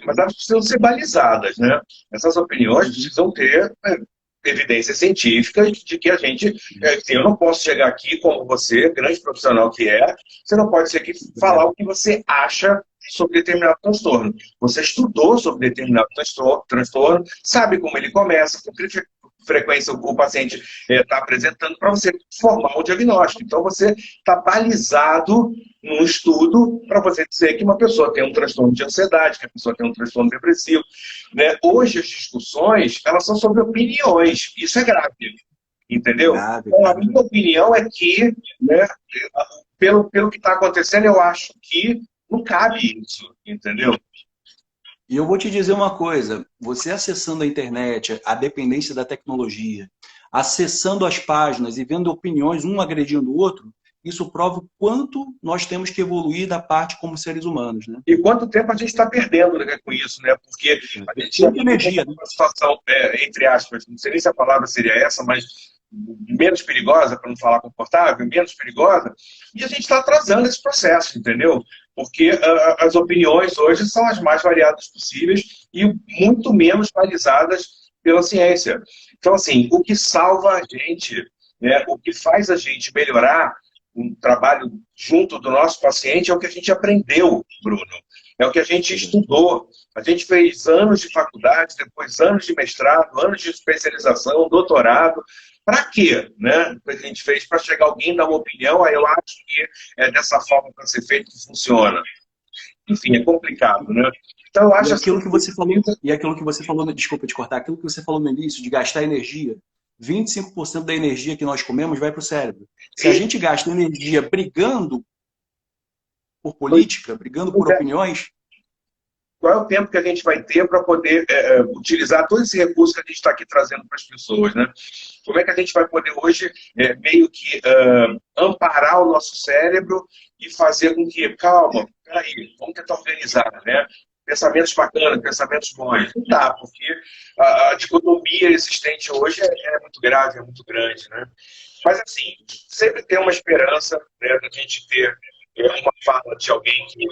Speaker 2: Mas elas precisam ser balizadas, né? Essas opiniões
Speaker 1: Uhum.
Speaker 2: precisam ter evidências científicas de que a gente... assim, eu não posso chegar aqui como você, grande profissional que é, você não pode ser aqui falar
Speaker 1: Obrigado.
Speaker 2: o que você acha sobre determinado transtorno. Você estudou sobre determinado transtorno, sabe como ele começa, com que frequência o paciente está apresentando para você formar o diagnóstico. Então, você está balizado num estudo para você dizer que uma pessoa tem um transtorno de ansiedade, que a pessoa tem um transtorno depressivo. Né? Hoje, as discussões, elas são sobre opiniões. Isso é grave, entendeu?
Speaker 1: Grave,
Speaker 2: Então, a
Speaker 1: grave.
Speaker 2: minha opinião é que, né, pelo que está acontecendo, eu acho que não cabe isso, entendeu?
Speaker 1: E eu vou te dizer uma coisa: você acessando a internet, a dependência da tecnologia, acessando as páginas e vendo opiniões, um agredindo o outro, isso prova o quanto nós temos que evoluir da parte como seres humanos, né?
Speaker 2: E quanto tempo a gente está perdendo, né, com isso, né? Porque a gente já
Speaker 1: Tempo e
Speaker 2: vive
Speaker 1: energia, né?
Speaker 2: uma situação, entre aspas, não sei nem se a palavra seria essa, mas menos perigosa, para não falar confortável, menos perigosa, e a gente está atrasando esse processo, entendeu? Porque as opiniões hoje são as mais variadas possíveis e muito menos balizadas pela ciência. Então, assim, o que salva a gente, né, o que faz a gente melhorar um trabalho junto do nosso paciente é o que a gente aprendeu, Bruno. É o que a gente estudou. A gente fez anos de faculdade, depois anos de mestrado, anos de especialização, doutorado. Para quê? Né? O que a gente fez para chegar alguém dar uma opinião, aí eu acho que é dessa forma para ser feito que funciona. Enfim, é complicado, né? Então eu
Speaker 1: E
Speaker 2: acho assim,
Speaker 1: aquilo que você falou, e aquilo que você falou, desculpa te cortar, aquilo que você falou no início, de gastar energia, 25% da energia que nós comemos vai para o cérebro. Se a
Speaker 2: e
Speaker 1: gente gasta energia brigando por política, brigando por opiniões,
Speaker 2: qual é o tempo que a gente vai ter para poder utilizar todo esse recurso que a gente está aqui trazendo para as pessoas, né? Como é que a gente vai poder hoje meio que amparar o nosso cérebro e fazer com que, calma, peraí, vamos tentar organizar, né? Pensamentos bacanas, pensamentos bons. Não dá, porque a dicotomia existente hoje é muito grave, é muito grande, né? Mas, assim, sempre tem uma esperança, né, da gente ter uma fala de alguém que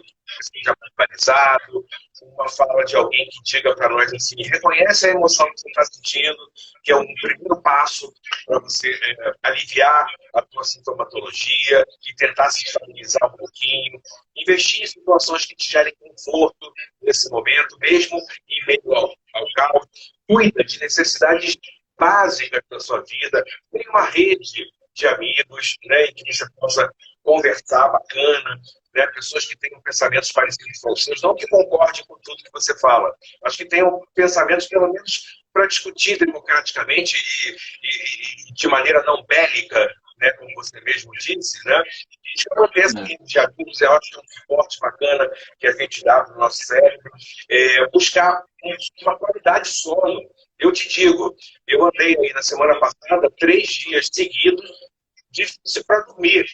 Speaker 2: seja mentalizado, uma fala de alguém que diga para nós assim, reconhece a emoção que você está sentindo, que é um primeiro passo para você aliviar a tua sintomatologia e tentar se estabilizar um pouquinho, investir em situações que te gerem conforto nesse momento, mesmo em meio ao caos, cuida de necessidades básicas da sua vida, tem uma rede de amigos, né, em que você possa conversar bacana, né, pessoas que tenham pensamentos parecidos com os seus, não que concordem com tudo que você fala, mas que tenham pensamentos, pelo menos, para discutir democraticamente e de maneira não bélica, né, como você mesmo disse, né? A gente pensa
Speaker 1: né?
Speaker 2: que de amigos é ótimo, um suporte bacana que a gente dá para o nosso cérebro, buscar uma qualidade de sono. Eu te digo, eu andei aí na semana passada 3 dias seguidos difícil para dormir.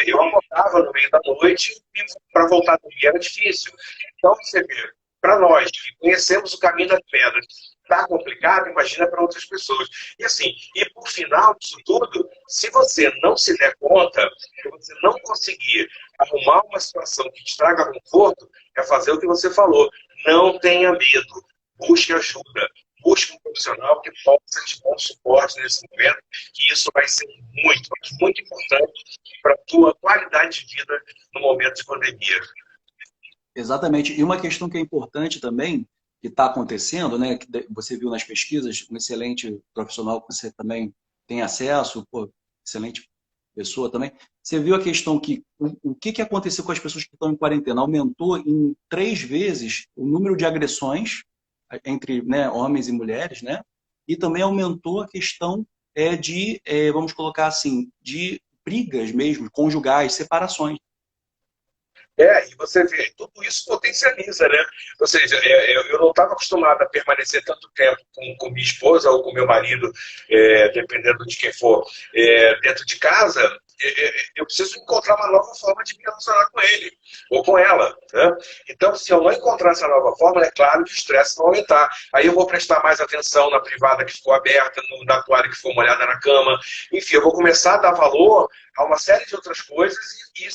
Speaker 2: Eu acordava no meio da noite e para voltar a dormir era difícil. Então, você vê, para nós que conhecemos o caminho das pedras, está complicado, imagina para outras pessoas. E assim, e por final disso tudo, se você não se der conta, se você não conseguir arrumar uma situação que te traga conforto, é fazer o que você falou. Não tenha medo, busque ajuda. Busque um profissional que possa te dar um suporte nesse momento, que isso vai ser muito, muito importante para a tua qualidade de vida no momento de pandemia.
Speaker 1: Exatamente. E uma questão que é importante também, que está acontecendo, né, que você viu nas pesquisas, um excelente profissional que você também tem acesso, pô, excelente pessoa também. Você viu a questão que o que aconteceu com as pessoas que estão em quarentena? Aumentou em 3 vezes o número de agressões entre, né, homens e mulheres, né? E também aumentou a questão vamos colocar assim, de brigas mesmo, conjugais, separações.
Speaker 2: E você vê, tudo isso potencializa, né? Ou seja, eu não estava acostumado a permanecer tanto tempo com minha esposa ou com meu marido, dependendo de quem for, dentro de casa. eu preciso encontrar uma nova forma de me relacionar com ele ou com ela, né? Então, se eu não encontrar essa nova forma, é claro que o estresse vai aumentar. Aí eu vou prestar mais atenção na privada que ficou aberta, na toalha que ficou molhada na cama. Enfim, eu vou começar a dar valor a uma série de outras coisas e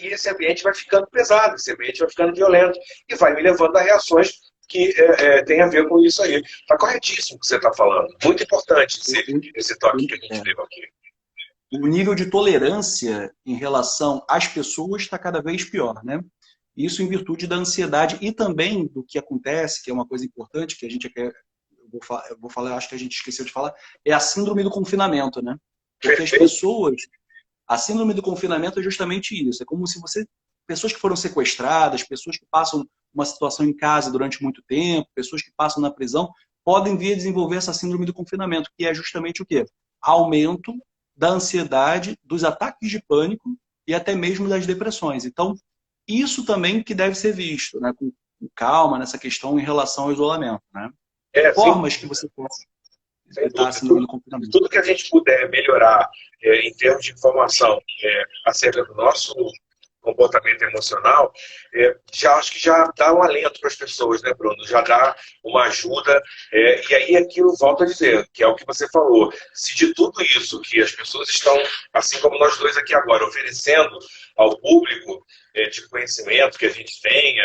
Speaker 2: esse ambiente vai ficando pesado, esse ambiente vai ficando violento e vai me levando a reações que tem a ver com isso aí. Está corretíssimo o que você está falando. Muito importante esse toque que a gente deu aqui.
Speaker 1: O nível de tolerância em relação às pessoas está cada vez pior, né? Isso em virtude da ansiedade e também do que acontece, que é uma coisa importante, que a gente eu vou falar, acho que a gente esqueceu de falar, é a síndrome do confinamento, né? Porque as pessoas, a síndrome do confinamento é justamente isso, é como se pessoas que foram sequestradas, pessoas que passam uma situação em casa durante muito tempo, pessoas que passam na prisão, podem vir a desenvolver essa síndrome do confinamento, que é justamente o quê? Aumento da ansiedade, dos ataques de pânico e até mesmo das depressões. Então, isso também que deve ser visto, né, com calma nessa questão em relação ao isolamento, né? Formas que você possa evitar a síndrome do confinamento.
Speaker 2: Tudo que a gente puder melhorar em termos de informação acerca do nosso comportamento emocional, já acho que já dá um alento para as pessoas, né, Bruno? Já dá uma ajuda. E aí aquilo, volto a dizer, que é o que você falou. Se de tudo isso que as pessoas estão, assim como nós dois aqui agora, oferecendo ao público de conhecimento que a gente tenha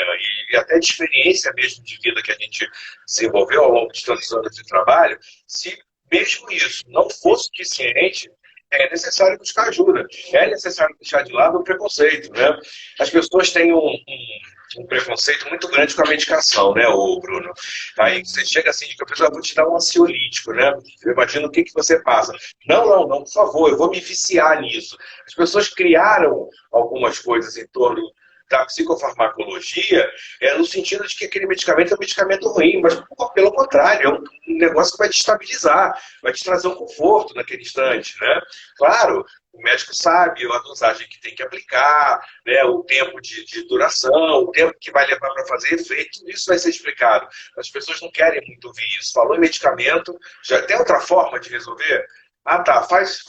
Speaker 2: e até de experiência mesmo de vida que a gente desenvolveu ao longo de tantos anos de trabalho, se mesmo isso não fosse suficiente, é necessário buscar ajuda. É necessário deixar de lado o preconceito, né? As pessoas têm um preconceito muito grande com a medicação, né, Bruno? Aí você chega assim, que a pessoa vai te dar um ansiolítico, né? Eu imagino o que você passa. Não, por favor, eu vou me viciar nisso. As pessoas criaram algumas coisas em torno da psicofarmacologia no sentido de que aquele medicamento é um medicamento ruim, mas pelo contrário, é um negócio que vai te estabilizar, vai te trazer um conforto naquele instante, né? Claro, o médico sabe a dosagem que tem que aplicar, né, o tempo de duração, o tempo que vai levar para fazer efeito, tudo isso vai ser explicado. As pessoas não querem muito ouvir isso. Falou em medicamento, já tem outra forma de resolver? Ah, tá, faz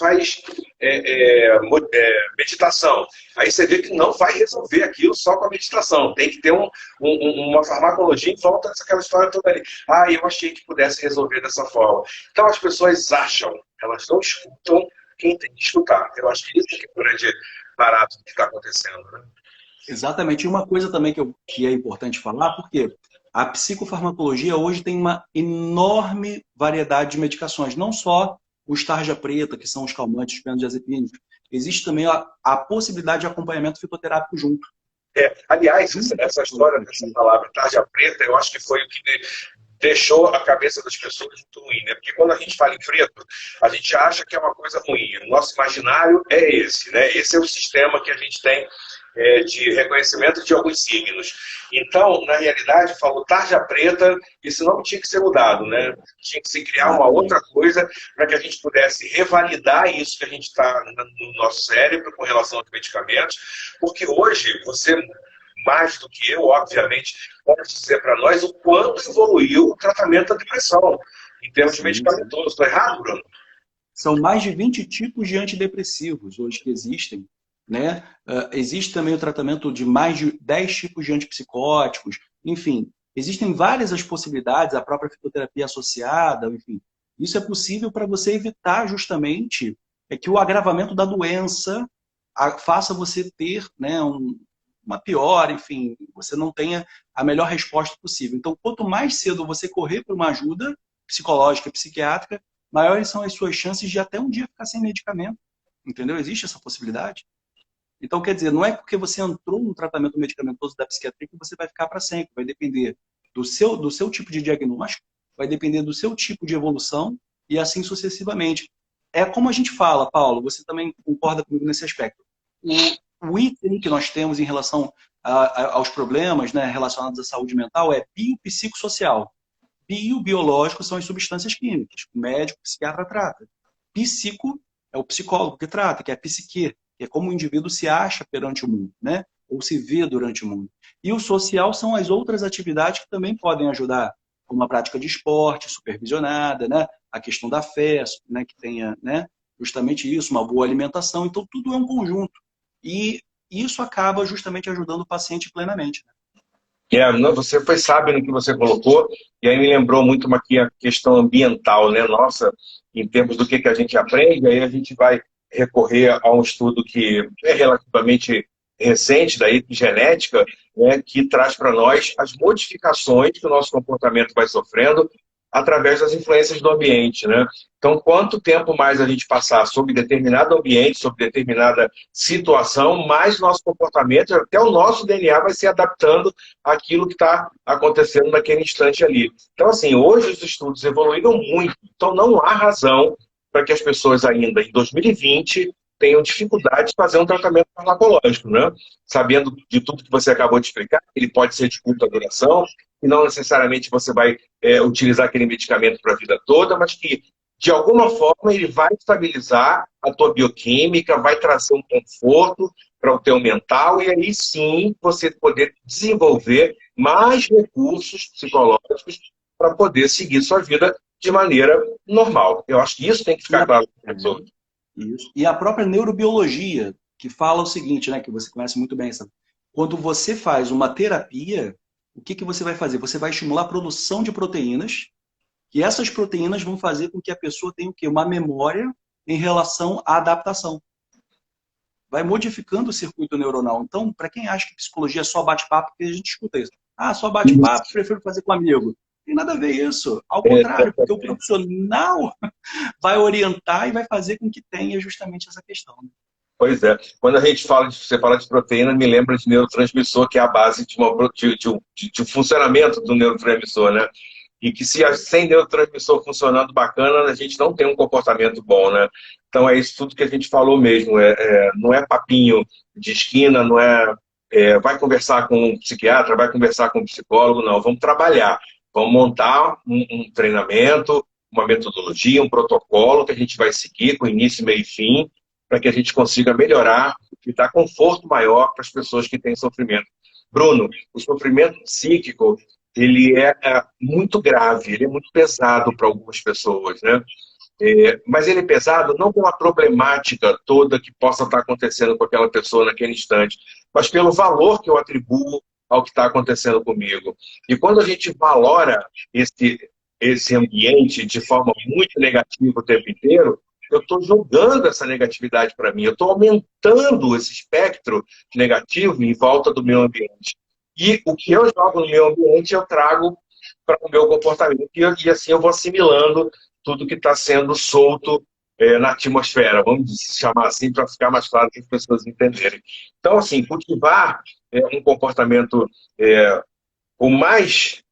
Speaker 2: meditação. Aí você vê que não vai resolver aquilo só com a meditação. Tem que ter uma farmacologia em volta daquela história toda ali. Ah, eu achei que pudesse resolver dessa forma. Então as pessoas acham, elas não escutam quem tem que escutar. Eu acho que isso é o grande barato do que está acontecendo, né?
Speaker 1: Exatamente. E uma coisa também que é importante falar, porque a psicofarmacologia hoje tem uma enorme variedade de medicações, não só os tarja preta, que são os calmantes, os benzodiazepínicos. Existe também a possibilidade de acompanhamento fitoterápico junto.
Speaker 2: Aliás, essa história dessa palavra tarja preta, eu acho que foi o que deixou a cabeça das pessoas muito ruim, né? Porque quando a gente fala em preto, a gente acha que é uma coisa ruim. O nosso imaginário é esse, né? Esse é o sistema que a gente tem de reconhecimento de alguns signos. Então, na realidade, falou tarja preta, esse nome tinha que ser mudado, né? Tinha que se criar uma outra coisa para que a gente pudesse revalidar isso que a gente está no nosso cérebro com relação aos medicamentos, porque hoje você, mais do que eu, obviamente, pode dizer para nós o quanto evoluiu o tratamento da depressão em termos de medicamentosos. Estou errado, Bruno?
Speaker 1: São mais de 20 tipos de antidepressivos hoje que existem, né? Existe também o tratamento de mais de 10 tipos de antipsicóticos. Enfim, existem várias as possibilidades, a própria fitoterapia associada, enfim. Isso é possível para você evitar justamente que o agravamento da doença faça você ter, né, uma piora, enfim, você não tenha a melhor resposta possível. Então, quanto mais cedo você correr para uma ajuda psicológica, psiquiátrica, maiores são as suas chances de até um dia ficar sem medicamento. Entendeu? Existe essa possibilidade. Então, quer dizer, não é porque você entrou no tratamento medicamentoso da psiquiatria que você vai ficar para sempre. Vai depender do seu tipo de diagnóstico, vai depender do seu tipo de evolução e assim sucessivamente. É como a gente fala, Paulo, você também concorda comigo nesse aspecto. O item que nós temos em relação aos problemas, né, relacionados à saúde mental é biopsicossocial. Biológico são as substâncias químicas. O médico, o psiquiatra trata. Psico é o psicólogo que trata, que é a psique, que é como o indivíduo se acha perante o mundo, né? Ou se vê durante o mundo. E o social são as outras atividades que também podem ajudar, como a prática de esporte supervisionada, né? A questão da fé, né? Que tenha, né? justamente isso, uma boa alimentação. Então, tudo é um conjunto. E isso acaba justamente ajudando o paciente plenamente, né?
Speaker 2: Não, você foi sábio no que você colocou, e aí me lembrou muito aqui a questão ambiental, né? Nossa, em termos do que a gente aprende, aí a gente vai recorrer a um estudo que é relativamente recente, da epigenética, né? Que traz para nós as modificações que o nosso comportamento vai sofrendo através das influências do ambiente, né? Então, quanto tempo mais a gente passar sob determinado ambiente, sob determinada situação, mais nosso comportamento, até o nosso DNA vai se adaptando àquilo que está acontecendo naquele instante ali. Então, assim, hoje os estudos evoluíram muito, então não há razão para que as pessoas ainda em 2020 tenham dificuldade de fazer um tratamento farmacológico, né? Sabendo de tudo que você acabou de explicar, ele pode ser de curta duração, e não necessariamente você vai utilizar aquele medicamento para a vida toda, mas que, de alguma forma, ele vai estabilizar a tua bioquímica, vai trazer um conforto para o teu mental, e aí sim você poder desenvolver mais recursos psicológicos para poder seguir sua vida de maneira normal. Eu acho que isso tem que
Speaker 1: E
Speaker 2: ficar
Speaker 1: a,
Speaker 2: claro para as pessoas.
Speaker 1: isso. E a própria neurobiologia, que fala o seguinte, né, que você conhece muito bem, sabe? Quando você faz uma terapia, o que você vai fazer? Você vai estimular a produção de proteínas, e essas proteínas vão fazer com que a pessoa tenha o quê? Uma memória em relação à adaptação. Vai modificando o circuito neuronal. Então, para quem acha que psicologia é só bate-papo, porque a gente escuta isso. Ah, só bate-papo, prefiro fazer com amigo. Não tem nada a ver isso. Ao contrário, porque o profissional vai orientar e vai fazer com que tenha justamente essa questão.
Speaker 2: Pois é. Quando a gente fala você fala de proteína, me lembra de neurotransmissor, que é a base de um funcionamento do neurotransmissor, né? E que se sem neurotransmissor funcionando bacana, a gente não tem um comportamento bom, né? Então é isso tudo que a gente falou mesmo. Não é papinho de esquina, não vai conversar com um psiquiatra, vai conversar com um psicólogo, não. Vamos trabalhar, vamos montar um treinamento, uma metodologia, um protocolo que a gente vai seguir com início, meio e fim, para que a gente consiga melhorar e dar conforto maior para as pessoas que têm sofrimento. Bruno, o sofrimento psíquico, ele é muito grave, ele é muito pesado para algumas pessoas, né? Mas ele é pesado não pela problemática toda que possa estar acontecendo com aquela pessoa naquele instante, mas pelo valor que eu atribuo ao que está acontecendo comigo. E quando a gente valora esse ambiente de forma muito negativa o tempo inteiro, eu estou jogando essa negatividade para mim, eu estou aumentando esse espectro negativo em volta do meu ambiente. E o que eu jogo no meu ambiente, eu trago para o meu comportamento. E assim eu vou assimilando tudo que está sendo solto na atmosfera, vamos chamar assim, para ficar mais claro para as pessoas entenderem. Então, assim, cultivar um comportamento o mais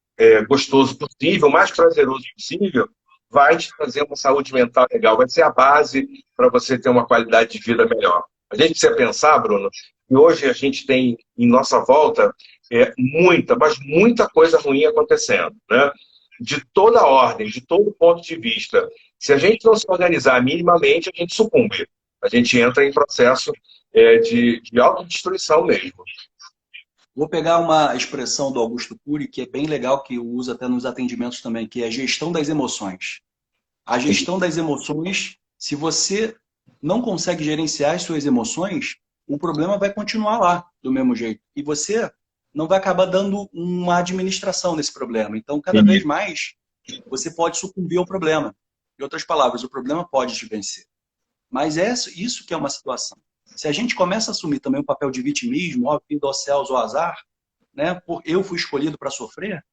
Speaker 2: gostoso possível, o mais prazeroso possível, vai te trazer uma saúde mental legal, vai ser a base para você ter uma qualidade de vida melhor. A gente precisa pensar, Bruno, que hoje a gente tem em nossa volta muita, mas muita coisa ruim acontecendo, né? De toda ordem, de todo ponto de vista. Se a gente não se organizar minimamente, a gente sucumbe. A gente entra em processo de autodestruição mesmo.
Speaker 1: Vou pegar uma expressão do Augusto Cury, que é bem legal, que eu uso até nos atendimentos também, que é a gestão das emoções. A gestão das emoções, se você não consegue gerenciar as suas emoções, o problema vai continuar lá, do mesmo jeito. E você não vai acabar dando uma administração nesse problema. Então, cada vez mais, você pode sucumbir ao problema. Em outras palavras, o problema pode te vencer. Mas é isso que é uma situação. Se a gente começa a assumir também o papel de vitimismo, ó, vida aos céus, o azar, né, eu fui escolhido para sofrer,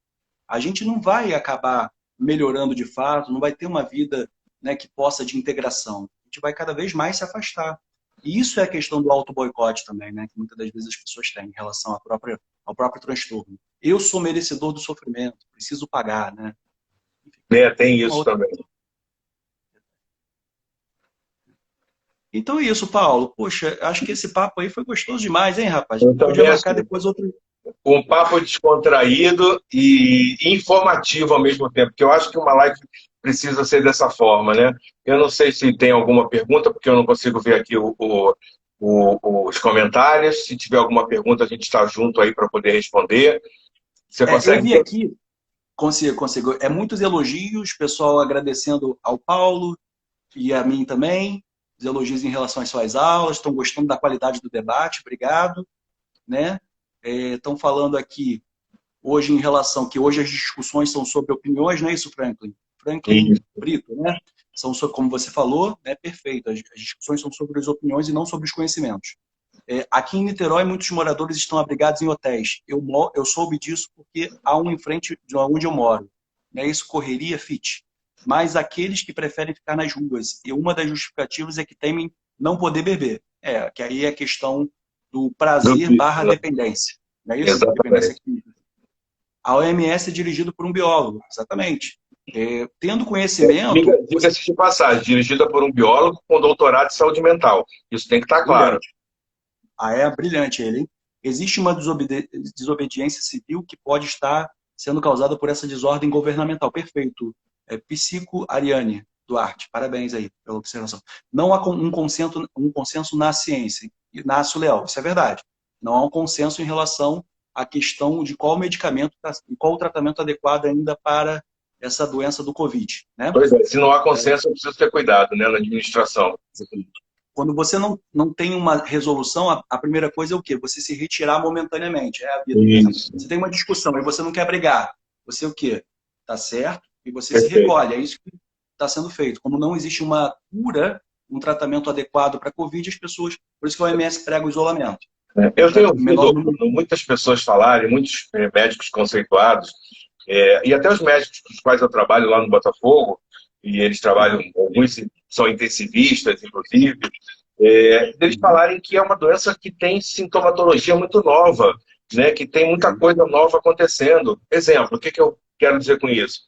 Speaker 1: a gente não vai acabar melhorando de fato, não vai ter uma vida, né, que possa de integração. A gente vai cada vez mais se afastar. E isso é a questão do auto-boicote também, né, que muitas das vezes as pessoas têm em relação ao próprio transtorno. Eu sou merecedor do sofrimento, preciso pagar, né?
Speaker 2: Tem isso também.
Speaker 1: Então é isso, Paulo. Poxa, acho que esse papo aí foi gostoso demais, hein, rapaz? A gente podia marcar depois outro.
Speaker 2: Um papo descontraído e informativo ao mesmo tempo, porque eu acho que uma live precisa ser dessa forma, né? Eu não sei se tem alguma pergunta, porque eu não consigo ver aqui os comentários. Se tiver alguma pergunta, a gente está junto aí para poder responder. Você consegue?
Speaker 1: Eu vi aqui, consigo. Muitos elogios, pessoal agradecendo ao Paulo e a mim também. os elogios em relação às suas aulas, estão gostando da qualidade do debate, obrigado, né? Estão falando aqui hoje em relação que hoje as discussões são sobre opiniões, não é isso, Franklin?
Speaker 2: E
Speaker 1: Franklin Brito, né? São sobre, como você falou, né? Perfeito. As discussões são sobre as opiniões e não sobre os conhecimentos. Aqui em Niterói, muitos moradores estão abrigados em hotéis. Eu soube disso porque há um em frente de onde eu moro. Né? Isso correria fit. Mas aqueles que preferem ficar nas ruas, e uma das justificativas é que temem não poder beber. Que aí é a questão do
Speaker 2: do
Speaker 1: prazer barra
Speaker 2: vício,
Speaker 1: dependência. Não é isso? Dependência
Speaker 2: exatamente.
Speaker 1: química. A OMS é dirigido por um biólogo, exatamente. Tendo conhecimento, você...
Speaker 2: Diga-se de passagem, dirigida por um biólogo com doutorado em saúde mental. Isso tem que estar claro.
Speaker 1: Brilhante. Brilhante ele, hein? Existe uma desobediência civil que pode estar sendo causada por essa desordem governamental. Perfeito. Psico Ariane Duarte, parabéns aí pela observação. Não há um consenso na ciência. Inácio Leal, isso é verdade. Não há um consenso em relação à questão de qual medicamento e qual o tratamento adequado ainda para essa doença do Covid, né?
Speaker 2: Pois é, se não há consenso, é preciso ter cuidado, né, na administração.
Speaker 1: Quando você não tem uma resolução, a primeira coisa é o quê? Você se retirar momentaneamente. É a vida. Por exemplo,
Speaker 2: Isso,
Speaker 1: você tem uma discussão e você não quer brigar. Você o quê? Tá certo? E você se
Speaker 2: perfeito.
Speaker 1: recolhe. É isso que está sendo feito. Como não existe uma cura, um tratamento adequado para a Covid, as pessoas... Por isso que o OMS prega o isolamento.
Speaker 2: Eu tenho
Speaker 1: Menor
Speaker 2: ouvido
Speaker 1: número...
Speaker 2: muitas pessoas falarem, muitos médicos conceituados, e até os médicos com os quais eu trabalho lá no Botafogo, e eles trabalham, alguns são intensivistas, inclusive, eles falarem que é uma doença que tem sintomatologia muito nova, né, que tem muita coisa nova acontecendo. Exemplo, o que eu quero dizer com isso?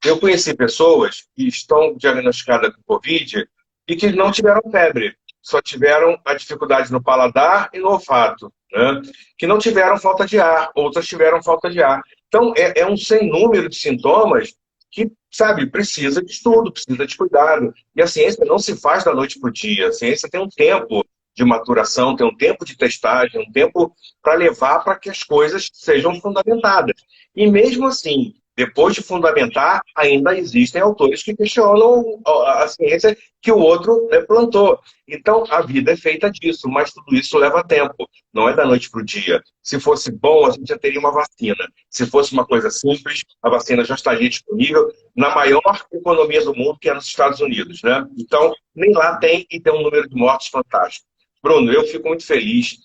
Speaker 2: Eu conheci pessoas que estão diagnosticadas com Covid e que não tiveram febre, só tiveram a dificuldade no paladar e no olfato, né? Que não tiveram falta de ar, outras tiveram falta de ar. Então, é um sem número de sintomas que, sabe, precisa de estudo, precisa de cuidado. E a ciência não se faz da noite para o dia. A ciência tem um tempo de maturação, tem um tempo de testagem, um tempo para levar para que as coisas sejam fundamentadas. E mesmo assim, depois de fundamentar, ainda existem autores que questionam a ciência que o outro plantou. Então, a vida é feita disso, mas tudo isso leva tempo. Não é da noite para o dia. Se fosse bom, a gente já teria uma vacina. Se fosse uma coisa simples, a vacina já estaria disponível na maior economia do mundo, que é nos Estados Unidos, né? Então, nem lá tem, e tem um número de mortes fantástico. Bruno, eu fico muito feliz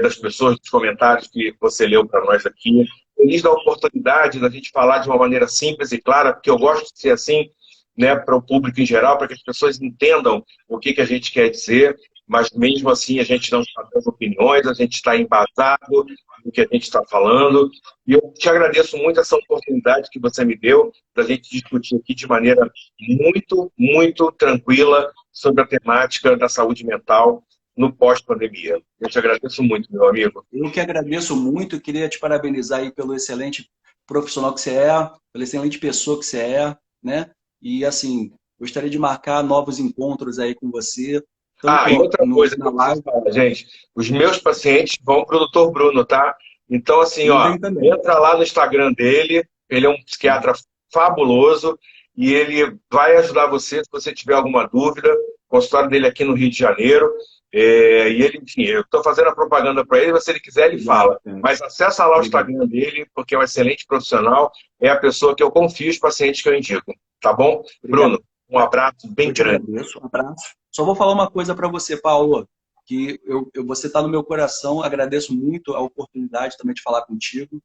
Speaker 2: das pessoas, dos comentários que você leu para nós aqui. Feliz da oportunidade da gente falar de uma maneira simples e clara, porque eu gosto de ser assim, né, para o público em geral, para que as pessoas entendam o que a gente quer dizer, mas mesmo assim a gente não está dando opiniões, a gente está embasado no que a gente está falando. E eu te agradeço muito essa oportunidade que você me deu da gente discutir aqui de maneira muito, muito tranquila sobre a temática da saúde mental no pós-pandemia. Eu te agradeço muito, meu amigo.
Speaker 1: Eu que agradeço muito, queria te parabenizar aí pelo excelente profissional que você é, pela excelente pessoa que você é, né? E assim, gostaria de marcar novos encontros aí com você, tanto
Speaker 2: E outra coisa que
Speaker 1: na
Speaker 2: eu preciso
Speaker 1: live,
Speaker 2: falar, gente, os meus pacientes vão para o doutor Bruno, tá? Então, assim,
Speaker 1: eu
Speaker 2: ó,
Speaker 1: venho também.
Speaker 2: entra lá no Instagram dele, ele é um psiquiatra fabuloso e ele vai ajudar você se você tiver alguma dúvida. O consultório dele aqui no Rio de Janeiro. E ele, enfim, eu estou fazendo a propaganda para ele, mas se ele quiser, ele fala. Mas acessa lá o Instagram dele, porque é um excelente profissional, é a pessoa que eu confio os pacientes que eu indico. Tá bom?
Speaker 1: Obrigado.
Speaker 2: Bruno, um abraço bem
Speaker 1: Eu te
Speaker 2: grande.
Speaker 1: agradeço, um abraço. Só vou falar uma coisa para você, Paulo, que você está no meu coração, agradeço muito a oportunidade também de falar contigo.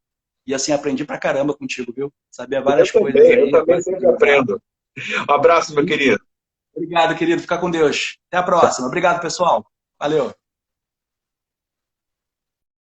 Speaker 1: E assim, aprendi pra caramba contigo, viu? Sabia várias coisas aí.
Speaker 2: Eu também sempre aprendo. Um abraço, meu querido.
Speaker 1: Obrigado, querido. Fica com Deus. Até a próxima. Obrigado, pessoal. Valeu.